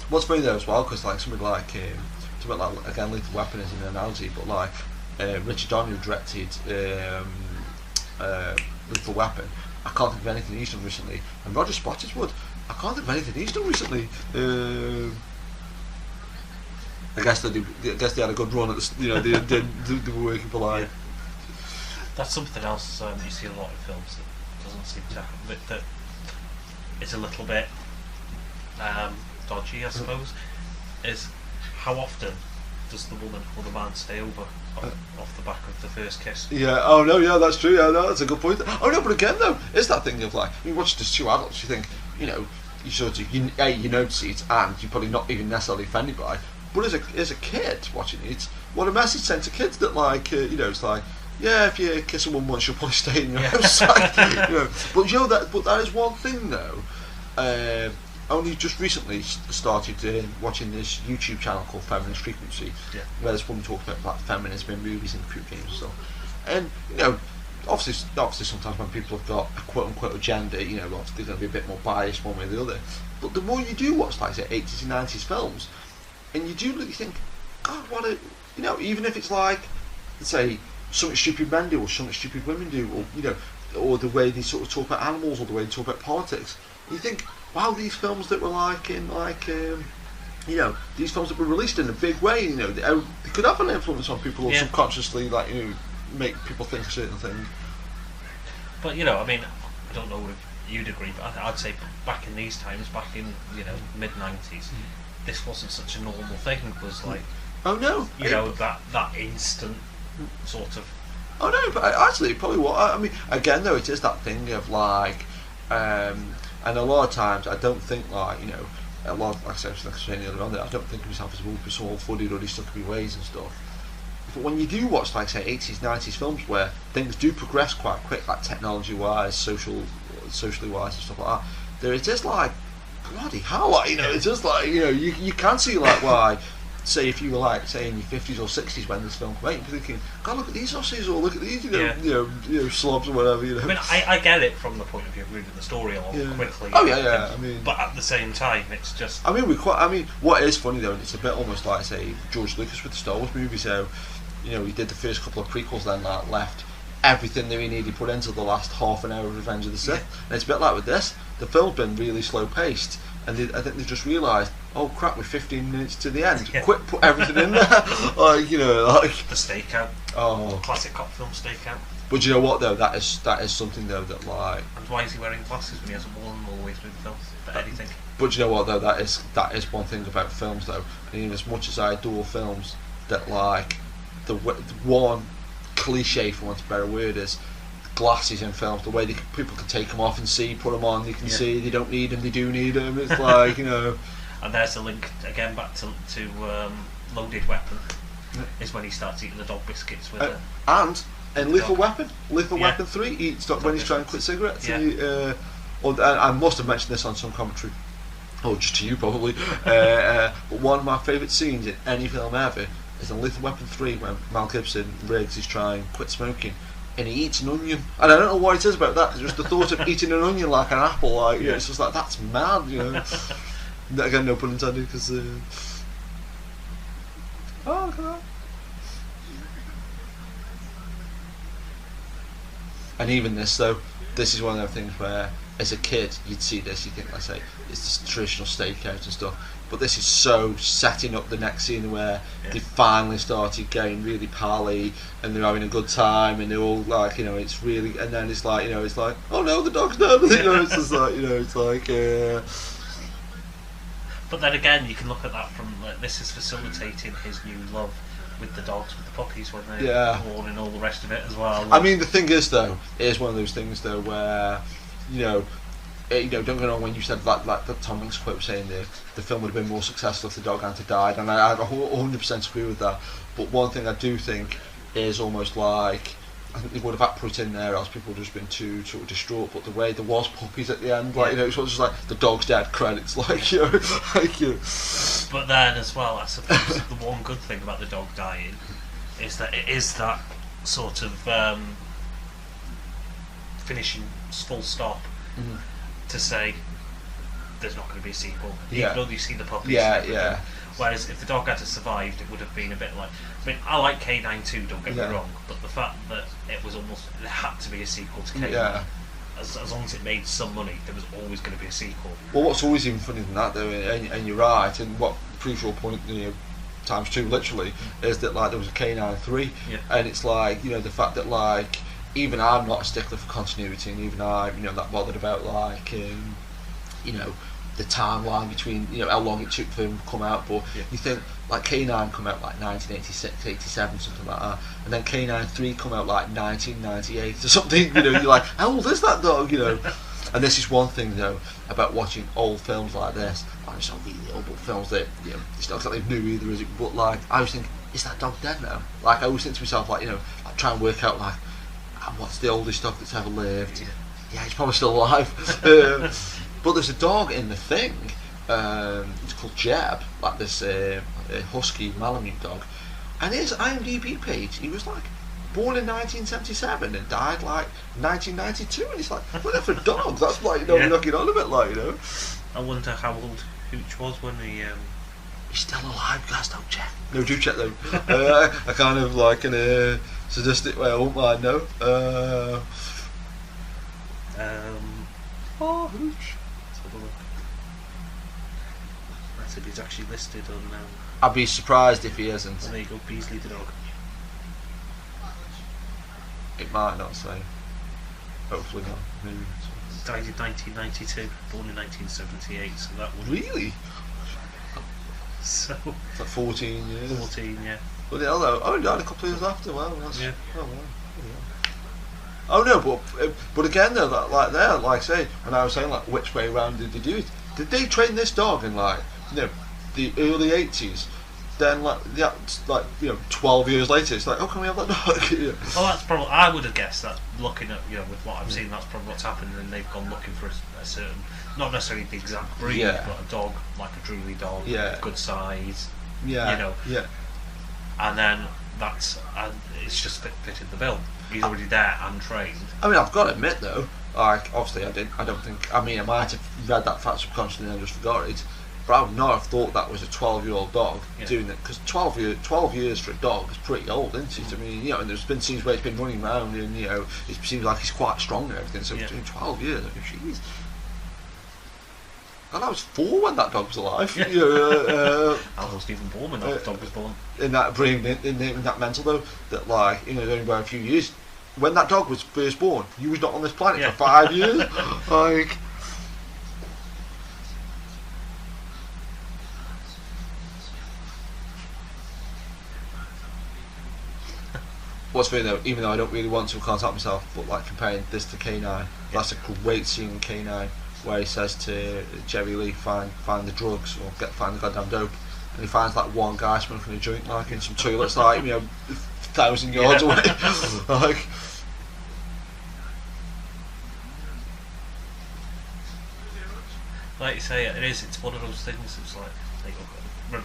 What's funny though as well, because like something like again, Lethal Weapon is an analogy, but like Richard Donner directed Lethal Weapon. I can't think of anything he's done recently, and Roger Spottiswoode. I can't think of anything he's done recently. I guess they had a good run at the, you know, they were working for like. Yeah. That's something else you see a lot in films that doesn't seem to happen. That is a little bit dodgy, I suppose. Is how often does the woman or the man stay over off the back of the first kiss? Yeah. Oh no. Yeah, that's true. Yeah, no, that's a good point. Oh no, but again though, it's that thing of like you watch just two adults, you think, you know, you sort of you notice it, and you're probably not even necessarily offended by. But as a kid watching it, what a message sent to kids that like you know, it's like, yeah, if you kiss a woman once, you'll probably stay in your house. Like, you know, but you know that is one thing though. Only just recently started watching this YouTube channel called Feminist Frequency, where this woman talks about like feminism in movies and computer games and stuff. And you know, obviously sometimes when people have got a quote unquote agenda, you know, obviously they're going to be a bit more biased one way or the other. But the more you do watch like say 80s and 90s films, and you do really think, God, what a, you know, even if it's like, say, something stupid men do or something stupid women do, or you know, or the way they sort of talk about animals or the way they talk about politics, you think, wow, these films that were like in like you know, these films that were released in a big way, you know, they could have an influence on people or subconsciously, like, you know, make people think a certain thing. But you know, I mean, I don't know if you'd agree, but I'd say back in these times, back in, you know, mid-90s, this wasn't such a normal thing. It was like, oh no, you know, that instant sort of. Oh no, but actually, probably what I mean. Again, though, it is that thing of like, and a lot of times I don't think like, you know, a lot of, like I said earlier on, I don't think of myself as a small-footed or he's stuck in my ways and stuff. But when you do watch like say 80s, 90s films where things do progress quite quick, like technology-wise, socially wise and stuff like that, there it is like, bloody hell, like, you know, it's just like, you know, you can see like why, say if you were like say in your 50s or 60s when this film came out, you'd be thinking, God, look at these Aussies, or look at these, you know, slobs or whatever, you know. I mean, I get it from the point of view of moving the story along quickly. Oh yeah. I mean, but at the same time, it's just. I mean, what is funny though, and it's a bit almost like say George Lucas with the Star Wars movies, how, you know, he did the first couple of prequels, then like left everything that he needed put into the last half an hour of Revenge of the Sith. And it's a bit like with this, the film's been really slow paced, and I think they just realised, oh crap, we're 15 minutes to the end. Quick, put everything in there. Like, you know, like the stakeout. Oh, classic cop film stakeout. But you know what though, that is something though that like. And why is he wearing glasses when he hasn't worn them all the way through the film? For anything. But you know what though, that is one thing about films though. I mean, as much as I adore films that like the one cliche, for want of a better word, is glasses in films. The way people can take them off and see, put them on, you can see they don't need them, they do need them. It's like, you know. And there's a link again back to Loaded Weapon. Is when he starts eating the dog biscuits with it. And in Lethal Weapon 3, he eats when he's trying to quit cigarettes. Yeah. And I must have mentioned this on some commentary, or just to you probably. But one of my favourite scenes in any film ever is in Lethal Weapon 3 when Mel Gibson Riggs is trying to quit smoking, and he eats an onion. And I don't know what it is about that. It's just the thought of eating an onion like an apple, like it's just like, that's mad, you know. Again, no pun intended, because. Oh, look at that. And even this though, this is one of the things where, as a kid, you'd see this, you think, let's say, it's this traditional stakeout and stuff. But this is so setting up the next scene where they finally started getting really pally and they're having a good time and they're all like, you know, it's really, and then it's like, you know, it's like, oh no, the dog's dead. You know, it's just like, you know, it's like. But then again, you can look at that from like, this is facilitating his new love with the dogs, with the puppies when they're born and all the rest of it as well. I mean, the thing is though, it is one of those things though where, you know, don't get me wrong, when you said like the Tom Hanks quote saying the film would have been more successful if the dog hadn't died, and I 100% agree with that. But one thing I do think is almost like, I think they would have had to put it in there, else people would have just been too sort of distraught. But the way there was puppies at the end, like you know, it's just like the dog's dead credits, like you know, like you. But then as well, I suppose the one good thing about the dog dying is that it is that sort of finishing full stop to say there's not going to be a sequel. Even though you see the puppies. Yeah. Whereas if the dog had survived, it would have been a bit like. I mean, I like K9 too, don't get me wrong, but the fact that it was almost, there had to be a sequel to K9. As long as it made some money, there was always going to be a sequel. Well, what's always even funnier than that, though, and you're right, and what proves your point, you know, times two, literally, is that like there was a K9 3, and it's like, you know, the fact that like even I'm not a stickler for continuity, and even I'm, you know, that bothered about like, you know, the timeline between, you know, how long it took for him to come out, but you think like K9 come out like 1986, 87, something like that, and then K9 3 come out like 1998 or something, you know, you're like, how old is that dog, you know? And this is one thing though about watching old films like this, like it's not really old, but films that, you know, it's not exactly new either, is it? But like, I always think, is that dog dead now? Like, I always think to myself, like, you know, like try and work out like, what's the oldest dog that's ever lived? Yeah, he's probably still alive. But there's a dog in the thing, it's called Jeb, like this husky Malamute dog, and his IMDb page, he was like born in 1977 and died like 1992, and it's like, what for a dog? That's like, you know, we're knocking on a bit, like, you know. I wonder how old Hooch was when he. He's still alive, guys, don't check. No, do check though. I kind of like in a sadistic way, I won't mind, no. Oh, Hooch. If he's actually listed on. I'd be surprised if he isn't. There you go, Beasley the Dog. It might not say. Hopefully not. Maybe. Died in 1992, born in 1978. So that would. Really? So. It's like 14 years. 14, yeah. Well, yeah, oh, he died a couple of years after. Well, that's. Yeah. Oh, well. Oh no, but again though, like there, like say, when I was saying like which way around did they do it? Did they train this dog in like, you know, the early 80s? Then like 12 years later, it's like, oh, can we have that dog? Yeah. Well, that's probably, I would have guessed that looking at, you know, with what I've seen, that's probably what's happened, and they've gone looking for a certain, not necessarily the exact breed, but a dog like a Drooly dog, good size, you know, and then it's just fitted the bill. He's already there and trained. I mean, I've got to admit though, like obviously I don't think, I mean, I might have read that fact subconsciously and I just forgot it, but I would not have thought that was a 12-year-old dog doing it, because 12 years for a dog is pretty old, isn't it? I mean, you know, and there's been scenes where it's been running around and, you know, it seems like he's quite strong and everything, so doing 12 years, I mean, jeez. And I was 4 when that dog was alive. I wasn't even born when that dog was born. In that brain, in that mental though, that like, you know, only by a few years. When that dog was first born, you was not on this planet for 5 years. Like, what's funny though, even though I don't really want to, can't help myself, but like comparing this to K9, that's a great scene in K9 where he says to Jerry Lee, find the drugs or find the goddamn dope, and he finds like one guy smoking a joint like in some toilets like 1,000 yards away. Like, like you say, it's one of those things. It's like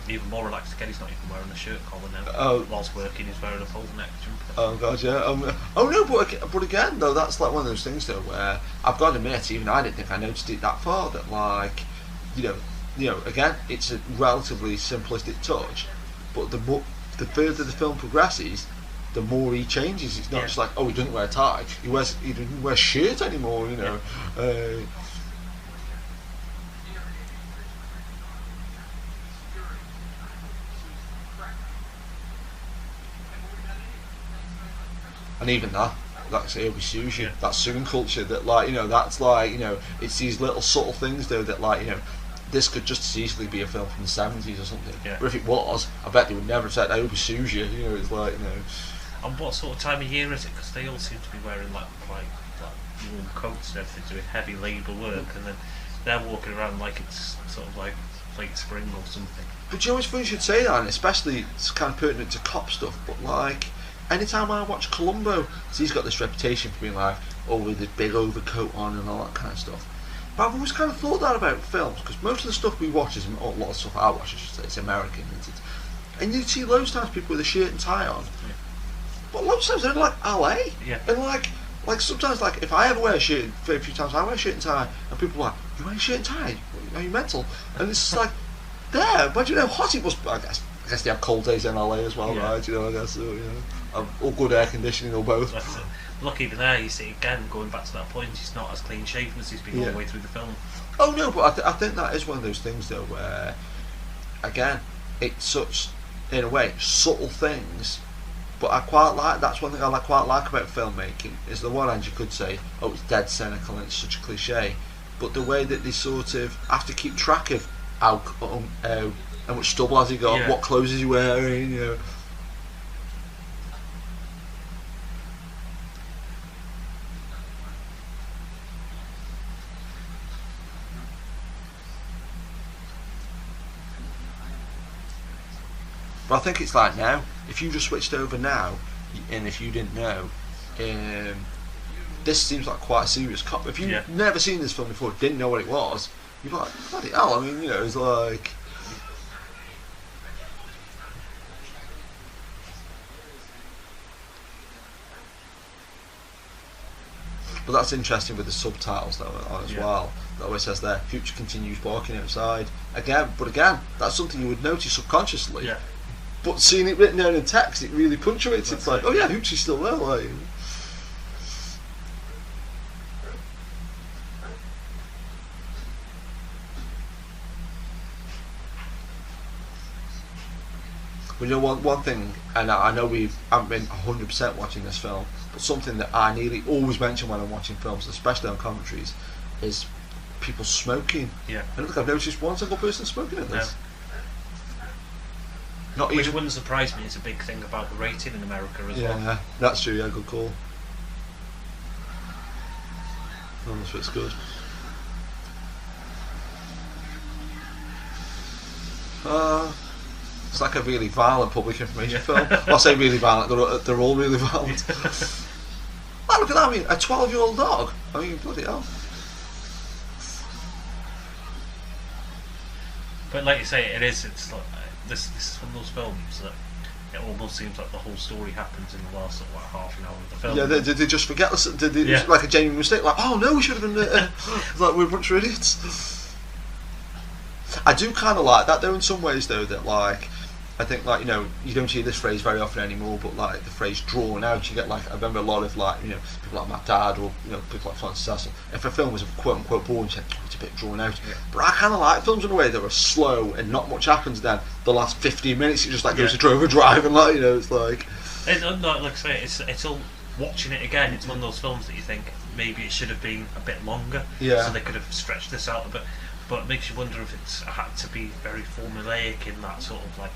even more relaxed again. He's not even wearing a shirt collar now. Whilst working, he's wearing a full neck jumper. Oh god, yeah. Oh no, but again though, that's like one of those things though where I've got to admit, even I didn't think I noticed it that far. That like, again, it's a relatively simplistic touch, but the further the film progresses, the more he changes. It's not just like, oh, he doesn't wear a tie. He doesn't wear a shirt anymore. And even that, like I say, it'll be sushi. That suing culture, that that's it's these little subtle things though that this could just as easily be a film from the 70s or something. Yeah. But if it was, I bet they would never have said, "I hope he sues you." It's like. And what sort of time of year is it? Because they all seem to be wearing like warm coats and everything, doing heavy labour work, and then they're walking around like it's sort of like late spring or something. But you always think you should say that, and especially it's kind of pertinent to cop stuff. But like, anytime I watch Columbo, he's got this reputation for being like, with this big overcoat on and all that kind of stuff. But I've always kind of thought that about films, because most of the stuff we watch is, a lot of stuff I watch, I should say, it's American, isn't it? And you see loads of times people with a shirt and tie on, but loads of times they're in like LA, and like sometimes like if I ever wear a shirt, very few times I wear a shirt and tie, and people are like, "You wearing a shirt and tie? Are you mental?" And it's just like, but how hot it must be. I guess they have cold days in LA as well, right? I guess so, all good air conditioning or both. That's it. Look, even there, you see again, going back to that point, he's not as clean shaven as he's been all the way through the film. Oh no, but I think that is one of those things though where, again, it's such, in a way, subtle things. But I quite like, that's one thing I quite like about filmmaking, is the one hand you could say, oh, it's dead cynical and it's such a cliche, but the way that they sort of have to keep track of how much stubble has he got, what clothes is he wearing, But I think it's like now, if you just switched over now, and if you didn't know, this seems like quite a serious cop. If you've never seen this film before, didn't know what it was, you're like, bloody hell, I mean, it's like... But that's interesting with the subtitles that went on as well. That always says there, Hooch continues barking outside. Again, that's something you would notice subconsciously. Yeah. But seeing it written down in text, it really punctuates. It's like, oh yeah, Hooch is still there. Like. Well, one thing, and I know we haven't been 100% watching this film, but something that I nearly always mention when I'm watching films, especially on commentaries, is people smoking. Yeah. I don't think I've noticed one single person smoking in this. Not Which wouldn't surprise me. It's a big thing about the rating in America as well. Yeah, that's true. Yeah, good call. Oh, that's what's good. It's like a really violent public information film. Well, I say really violent. They're all really violent. Oh, look at that! I mean, a 12-year-old dog. I mean, bloody hell. But like you say, it's like. This is one of those films that it almost seems like the whole story happens in the last sort of like half an hour of the film. Yeah, did they just forget? Did they just like a genuine mistake? Like, oh no, we should have been. Like we're a bunch of idiots. I do kind of like that though in some ways though, that like I think like you don't hear this phrase very often anymore, but like the phrase drawn out, you get like I remember a lot of like people like my dad or people like Francis Sasson. If a film was quote unquote boring, you said it's a bit drawn out. Yeah. But I kind of like films in a way that are slow and not much happens. Then the last 15 minutes, it just like goes to Drover Drive and like it's like. Like I say, it's all watching it again. It's one of those films that you think maybe it should have been a bit longer, so they could have stretched this out a bit. But it makes you wonder if it's had to be very formulaic in that sort of like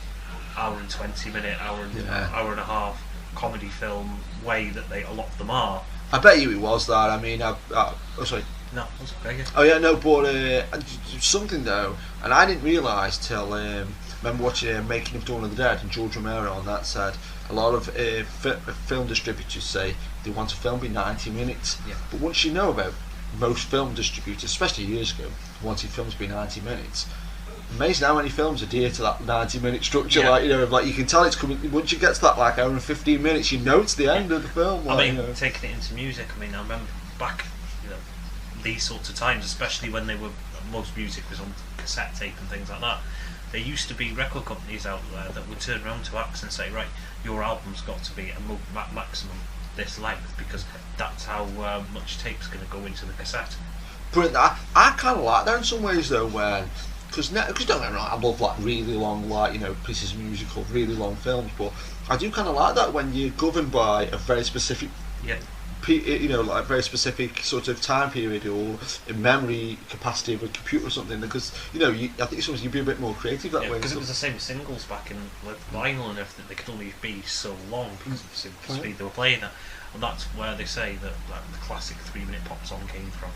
hour and 20 minute, hour and a half. comedy film way that a lot of them are. I bet you it was that. I mean, sorry. No, it wasn't Gregory. Oh yeah, no, but something though, and I didn't realise till remember watching Making of Dawn of the Dead, and George Romero on that said a lot of film distributors say they want a film be 90 minutes. Yeah. But once you know about most film distributors, especially years ago, wanted films to be 90 minutes. Amazing how many films adhere to that 90-minute structure. Yeah. Like you can tell it's coming. Once you get to that hour and 15 minutes, you know it's the end of the film. I mean, taking it into music. I mean, I remember back, these sorts of times, especially when most music was on cassette tape and things like that. There used to be record companies out there that would turn around to acts and say, right, your album's got to be a maximum this length because that's how much tape's going to go into the cassette. But I kind of like that in some ways though, because don't get me wrong, I love like really long pieces of music or really long films, but I do kind of like that when you're governed by a very specific like very specific sort of time period or memory capacity of a computer or something, because I think sometimes you'd be a bit more creative that way. Because it was the same with singles back in with vinyl and everything. They could only be so long because of the speed they were playing at, and that's where they say that like, the classic 3-minute pop song came from,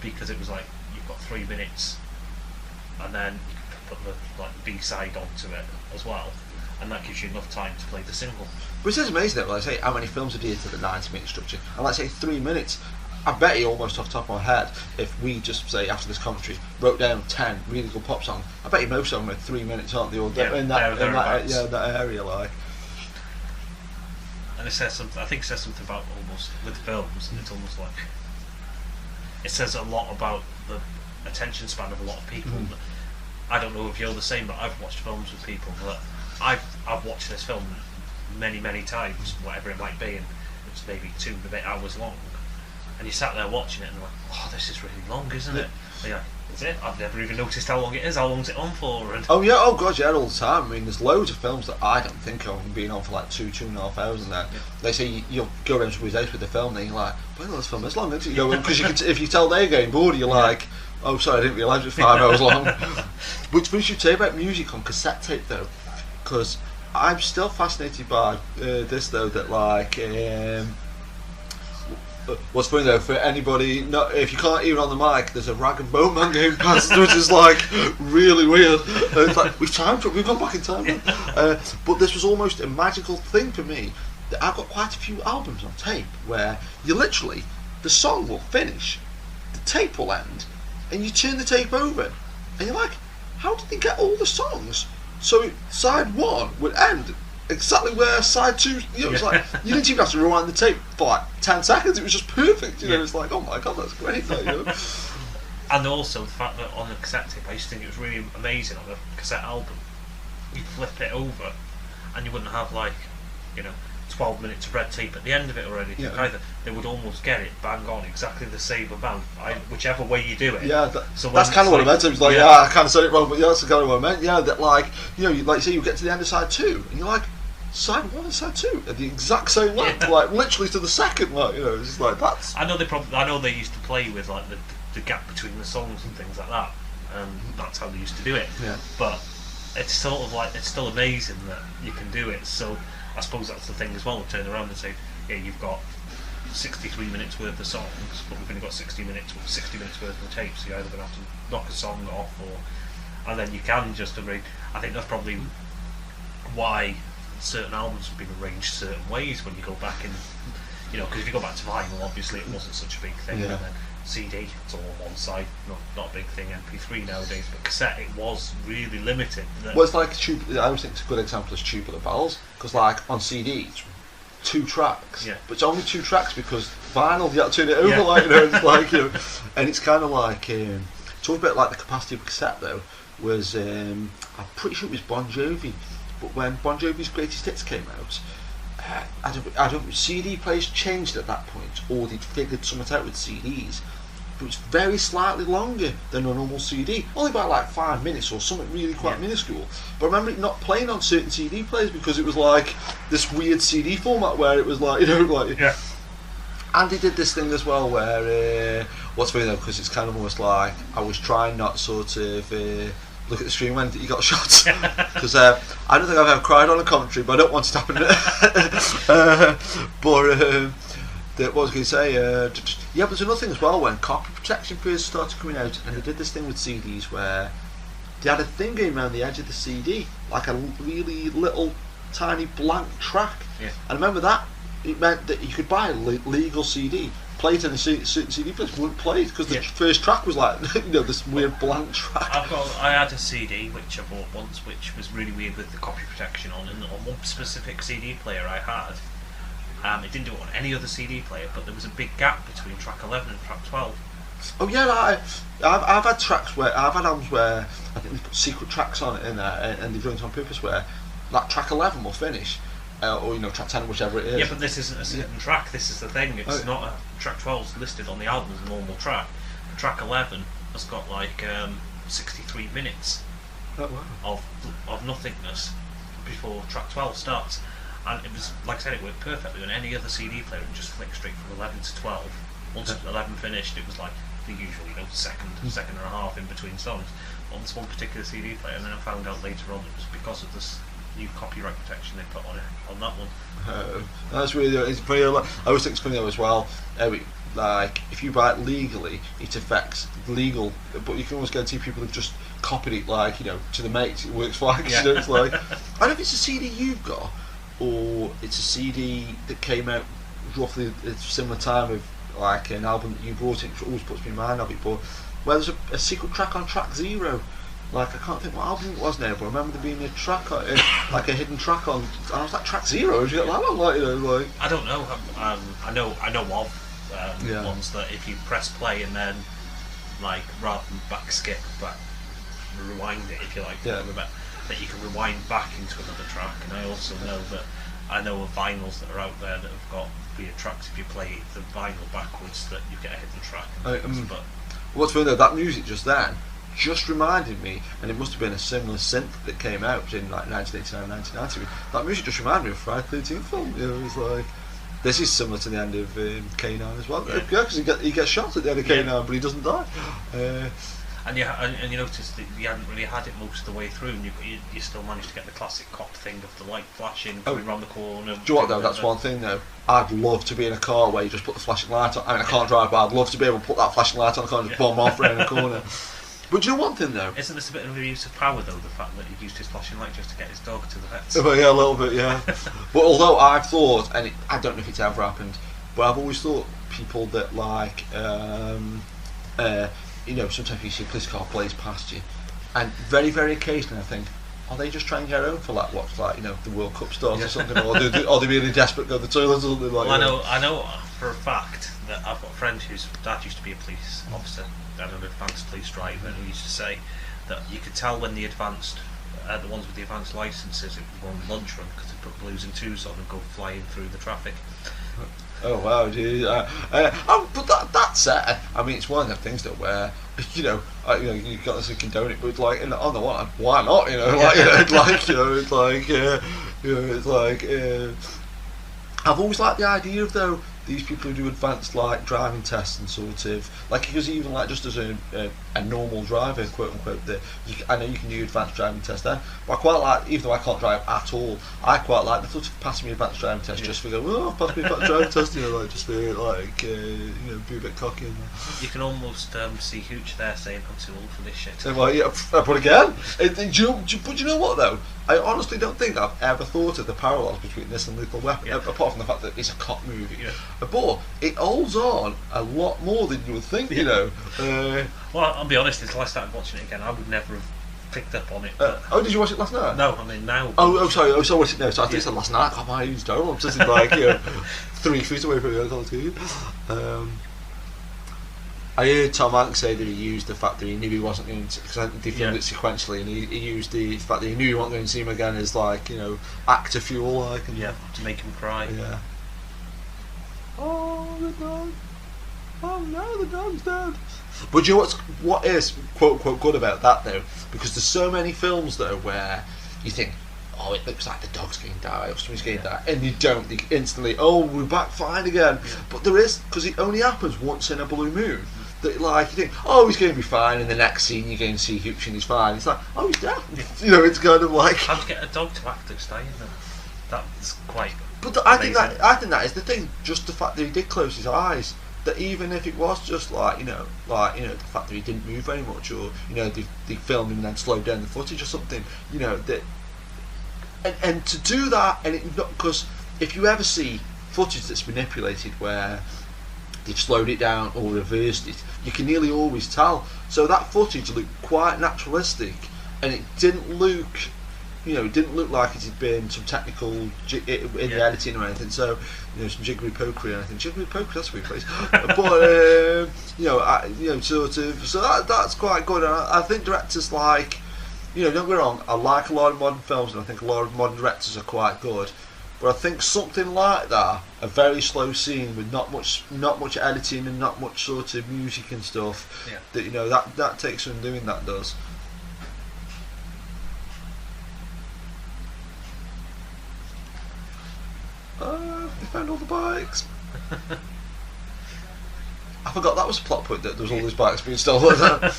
because it was like you've got 3 minutes, and then you can put the B-side onto it as well, and that gives you enough time to play the single. But it's amazing that when I say how many films adhere to the 90-minute structure, and let's say 3 minutes, I bet you almost off the top of my head, if we just say after this commentary wrote down 10 really good pop songs, I bet you most of them are 3 minutes, aren't they? Or in that area, like. And it says something. I think it says something about almost with films. It's almost like it says a lot about the attention span of a lot of people. I don't know if you're the same, but I've watched films with people that I've watched this film many times, whatever it might be, and it's maybe 2 and a bit hours long, and you sat there watching it and you're like, oh, this is really long, isn't it? And you're like, is it? I've never even noticed how long it is. How long's it on for? And oh god, yeah, all the time. I mean, there's loads of films that I don't think of being on for like 2.5 hours, and that they say you'll go around somebody's house with the film and you're like, well, this film is long, isn't it? Because if you tell they're getting bored, you're like, oh sorry, I didn't realise it was 5 hours long. Which we should say about music on cassette tape though, because I'm still fascinated by this though, that like what's funny though, for anybody, if you can't hear on the mic, there's a rag and bone man going past, which is like really weird. It's like we've gone back in time. But this was almost a magical thing for me. That I've got quite a few albums on tape where you literally, the song will finish, the tape will end, and you turn the tape over, and you're like, how did they get all the songs? So side 1 would end exactly where side 2, it's like you didn't even have to rewind the tape for like 10 seconds. It was just perfect. It's like, oh my god, that's great. And also the fact that on the cassette tape, I used to think it was really amazing on a cassette album. You'd flip it over, and you wouldn't have 12 minutes of red tape at the end of it already. Either they would almost get it bang on exactly the same amount, whichever way you do it. That's kind of what I meant. It was like, I kind of said it wrong, but that's kind of what I meant. That like say you get to the end of side 2 and you're like, side 1 and side 2 are the exact same length, like literally to the second. It's just like that's. I know they used to play with like the gap between the songs and things like that, and that's how they used to do it. But it's sort of like it's still amazing that you can do it. So I suppose that's the thing as well. Turn around and say, you've got 63 minutes worth of songs, but we've only got 60 minutes worth of tape. So you're either going to have to knock a song off, and then you can just arrange. I think that's probably why certain albums have been arranged certain ways when you go back and because if you go back to vinyl, obviously it wasn't such a big thing, and then CD, it's all on one side, not a big thing. MP3 nowadays, but cassette, it was really limited. Well, it's like I always think it's a good example is Tubular Bells, because like on CD it's 2 tracks, but it's only 2 tracks because vinyl you have to turn it over, it's like and it's kind of like talk about like the capacity of a cassette though was I'm pretty sure it was Bon Jovi, but when Bon Jovi's Greatest Hits came out, I don't CD players changed at that point, or they'd figured something out with CDs. But it's very slightly longer than a normal CD, only by like 5 minutes or something really quite minuscule. But I remember it not playing on certain CD players because it was like this weird CD format where it was like And they did this thing as well where what's funny though, because it's kind of almost like I was trying not sort of look at the stream when you got shot. Because I don't think I've ever cried on a commentary, but I don't want it to happen. What was I going to say? Yeah, but there's another thing as well. When copy protection first started coming out, and they did this thing with CDs where they had a thing going around the edge of the CD, like a really little tiny blank track. Yeah. And remember that it meant that you could buy a legal CD, play it in a CD player, wouldn't play it because the first track was like this weird blank track. I had a CD which I bought once, which was really weird with the copy protection on, and on one specific CD player I had. It didn't do it on any other CD player, but there was a big gap between track 11 and track 12. Oh yeah, I've had tracks where I've had albums where I think they put secret tracks on it in there, and they've done it on purpose where like track 11 will finish, or track 10, whichever it is. Yeah, but this isn't a certain track. This is the thing. It's not track 12 is listed on the album as a normal track. But track 11 has got like 63 minutes of nothingness before track 12 starts. And it was, like I said, it worked perfectly on any other CD player. It would just flick straight from 11 to 12. Once 11 finished, it was like the usual, second and a half in between songs on this one particular CD player. And then I found out later on it was because of this new copyright protection they put on that one. That's really, it's very. I always think it's funny though as well. Like if you buy it legally, it affects legal, but you can always guarantee people have just copied it, like to the mates. It works fine. Yeah. It's like I don't know if it's a CD you've got, or it's a CD that came out roughly at a similar time of like an album that you bought. It always puts me in mind of it, but where there's a secret track on track 0. Like I can't think what album it was now, but I remember there being a track, like a hidden track on. And I was like, track 0. Did you get that one? Like I don't know. I know of ones that if you press play and then like rather than back skip, but rewind it if you like. Yeah. That you can rewind back into another track, and I also know that I know of vinyls that are out there that have got weird tracks. If you play the vinyl backwards, that you get a hidden track. But what's funny though, that music just then just reminded me, and it must have been a similar synth that came out in like 1989, 1990. That music just reminded me of Friday the 13th film. It was like this is similar to the end of K9 as well. Yeah, because he gets shot at the end of K9, but he doesn't die. And you notice that you hadn't really had it most of the way through, and you still managed to get the classic cop thing of the light flashing coming round the corner. Do you know what though? That's one thing though. I'd love to be in a car where you just put the flashing light on. I mean, I can't drive, but I'd love to be able to put that flashing light on the car and just bomb off around the corner. But do you know one thing though? Isn't this a bit of a use of power though? The fact that he used his flashing light just to get his dog to the vets. Well, yeah, a little bit, yeah. But although I've thought, and I don't know if it's ever happened, but I've always thought people that like. Sometimes you see a police car blaze past you, and very, very occasionally I think, are they just trying to get home for like what's like the World Cup starts or something, or are they really desperate to go to the toilet or something like that? Well, I know for a fact that I've got a friend whose dad used to be a police officer, and an advanced police driver, and he used to say that you could tell when the ones with the advanced licences were on the lunch run because they put blues and twos on and go flying through the traffic. Oh wow, geez. But that said, I mean, it's one of them things though where you got to condone it, but it's like, on the one hand, why not? I've always liked the idea of though these people who do advanced like driving tests and sort of like, because even like just as a normal driver, quote unquote, I know you can do advanced driving test then, but I quite like, even though I can't drive at all, I quite like the thought of passing me advanced driving test just for pass me advanced driving test, like just for like be a bit cocky. And you can almost see Hooch there saying I'm too old for this shit. Well, yeah, but again, but you know what though? I honestly don't think I've ever thought of the parallels between this and Lethal Weapon, apart from the fact that it's a cop movie. Yeah. But it holds on a lot more than you would think, Well, I'll be honest, until I started watching it again, I would never have picked up on it. Did you watch it last night? No, I mean now. Sorry, watched it now. So I think it's last night. Oh my, he's terrible. I'm sitting like 3 feet away from the other TV. I heard Tom Hanks say that he used the fact that he knew he wasn't going to, because they filmed it sequentially, and he used the fact that he knew he wasn't going to see him again as like, actor fuel, like, and to make him cry. Yeah. Oh, the dog. Oh no, the dog's dead. But you know what is quote unquote good about that though? Because there's so many films though where you think, oh, it looks like the dog's going to die or something's going to die, and you don't. They instantly, oh, we're back fine again. But there is, because it only happens once in a blue moon. that like you think, oh, he's going to be fine, and the next scene you're going to see Hooch and he's fine. It's like, oh, he's dead. You know, it's kind of like how to get a dog to act as dying. That's quite. But I think that is the thing. Just the fact that he did close his eyes. That even if it was just like the fact that he didn't move very much, or they filmed him and then slowed down the footage or something, that and to do that, and it not because if you ever see footage that's manipulated where they've slowed it down or reversed it, you can nearly always tell. So that footage looked quite naturalistic, and it didn't look. It didn't look like it had been some technical in the editing or anything. So, some jiggery pokery or anything. Jiggery pokery, that's a weird place. But sort of. So that's quite good. And I think directors like, don't get me wrong. I like a lot of modern films, and I think a lot of modern directors are quite good. But I think something like that, a very slow scene with not much editing and not much sort of music and stuff. Yeah. That takes some doing. That does. They found all the bikes. I forgot that was a plot point, that there was all these bikes being stolen. But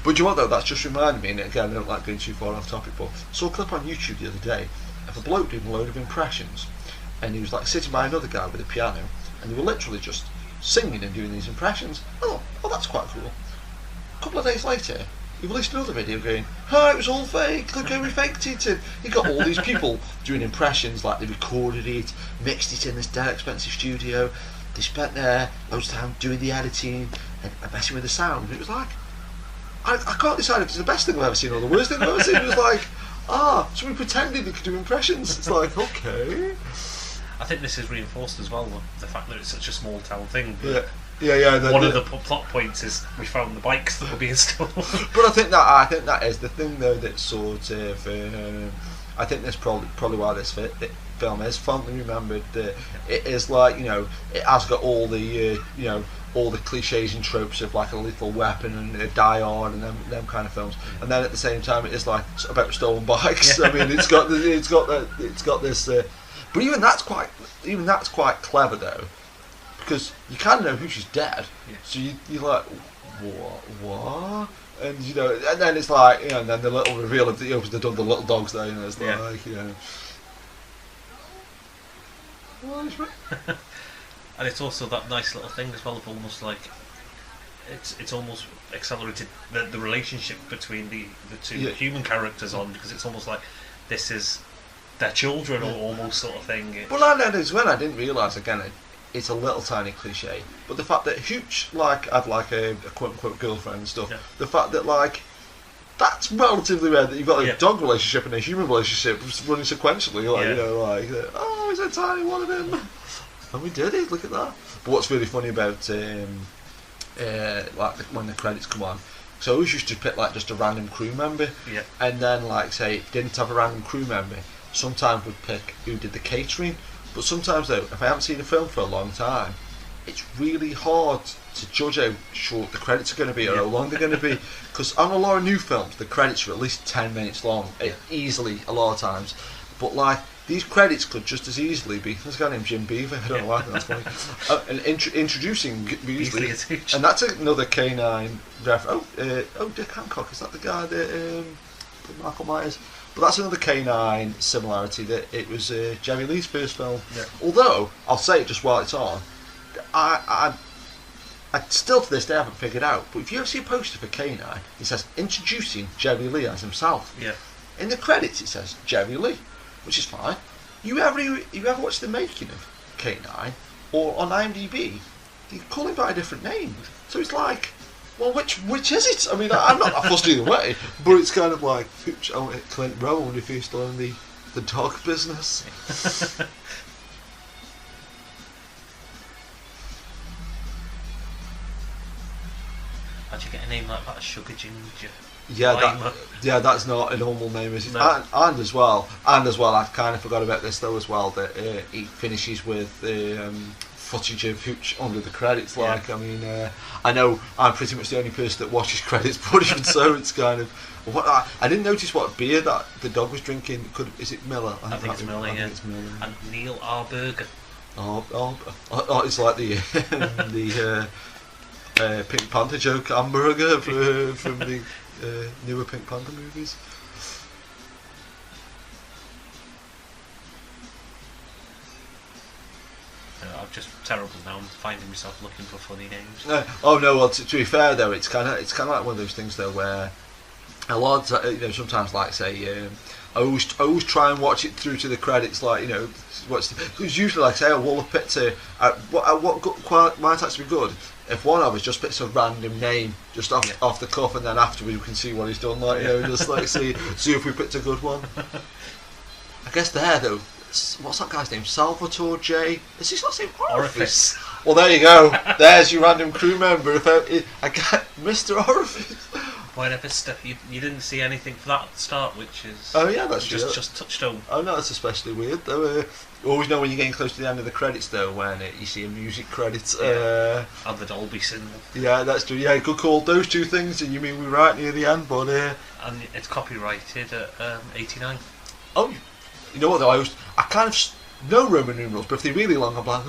do you know what though, that's just reminded me, and again I don't like going too far off topic, but I saw a clip on YouTube the other day of a bloke doing a load of impressions, and he was like sitting by another guy with a piano, and they were literally just singing and doing these impressions. Oh, that's quite cool. A couple of days later, he released another video going, oh, it was all fake, look how we faked it. And he got all these people doing impressions, like they recorded it, mixed it in this dead expensive studio. They spent there loads of time doing the editing and messing with the sound. And it was like, I can't decide if it's the best thing I've ever seen or the worst thing I've ever seen. It was like, so we pretended they could do impressions. It's like, okay. I think this is reinforced as well, the fact that it's such a small town thing. Yeah. One of the plot points is we found the bikes that were being stolen. But I think that is the thing though. That sort of I think that's probably why this film is fondly remembered. That it is like it has got all the all the cliches and tropes of like a lethal weapon and a Die Hard and them kind of films. And then at the same time, it is like about stolen bikes. I mean, it's got this. But even that's quite clever though. Because you kind of know who she's dead, so you're like, what? And and then it's like, and then the little reveal of he opens the door, the little dog's there, it's like, And it's also that nice little thing as well of almost like, it's almost accelerated the relationship between the two human characters on, because it's almost like this is their children or almost sort of thing. Well, I know as well. I didn't realise again. It's a little tiny cliche, but the fact that Hooch had like a quote unquote girlfriend and stuff, the fact that like that's relatively rare that you've got a dog relationship and a human relationship running sequentially, like oh, he's a tiny one of them, and we did it. Look at that. But what's really funny about like when the credits come on, so I always used to pick like just a random crew member, and then like say if didn't have a random crew member, sometimes we'd pick who did the catering. But sometimes though, if I haven't seen a film for a long time, it's really hard to judge how short the credits are going to be or how long they're going to be. Because on a lot of new films, the credits are at least 10 minutes long, easily a lot of times. But like, these credits could just as easily be, there's a guy named Jim Beaver, I don't know why, that's funny, and introducing Beasley, and that's another canine ref. Dick Hancock, is that the guy that Michael Myers? But that's another canine similarity, that it was Jerry Lee's first film. Although, I'll say it just while it's on, I still to this day haven't figured out, but if you ever see a poster for Canine, it says introducing Jerry Lee as himself. In the credits it says Jerry Lee, which is fine. You ever watch the making of Canine, or on IMDb, they call him by a different name. So it's like, well, which is it? I mean, I'm not that fussed either way, but it's kind of like, Clint Rowe, I wonder if he's still in the dog business. How'd you get a name like that? Sugar Ginger? That's not a normal name, is it? No. And as well, I kind of forgot about this though as well, that he finishes with footage of Hooch under the credits. Like, I mean, I know I'm pretty much the only person that watches credits, but even so, it's kind of. I didn't notice what beer that the dog was drinking. Is it Miller? I think it's Miller. It's Miller. And Neil Arberger. Oh, it's like the Pink Panther joke hamburger from the newer Pink Panther movies. I'm just terrible now. I'm finding myself looking for funny names. Oh no! Well, to be fair though, it's kind of like one of those things though where a lot of sometimes like say I always try and watch it through to the credits, like because usually like say we'll have picked what might actually be good if one of us just picks a random name just off the cuff, and then afterwards we can see what he's done, like just like see if we picked a good one. I guess there though. What's that guy's name? Salvatore J. Is his last name Orifice? Well, there you go. There's your random crew member. I got Mr. Orifice. Whatever stuff you didn't see anything for that at the start, which is that's just Touchstone. Oh no, that's especially weird. Though, you always know when you're getting close to the end of the credits, though, when you see a music credits. And the Dolby symbol. Yeah, that's true. Yeah, good call. Those two things, and you mean we're right near the end, but and it's copyrighted at 89. Oh. You know what though, I kind of know Roman numerals, but if they're really long, I'm like,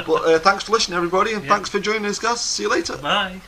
but thanks for listening everybody, and thanks for joining us guys, see you later. Bye.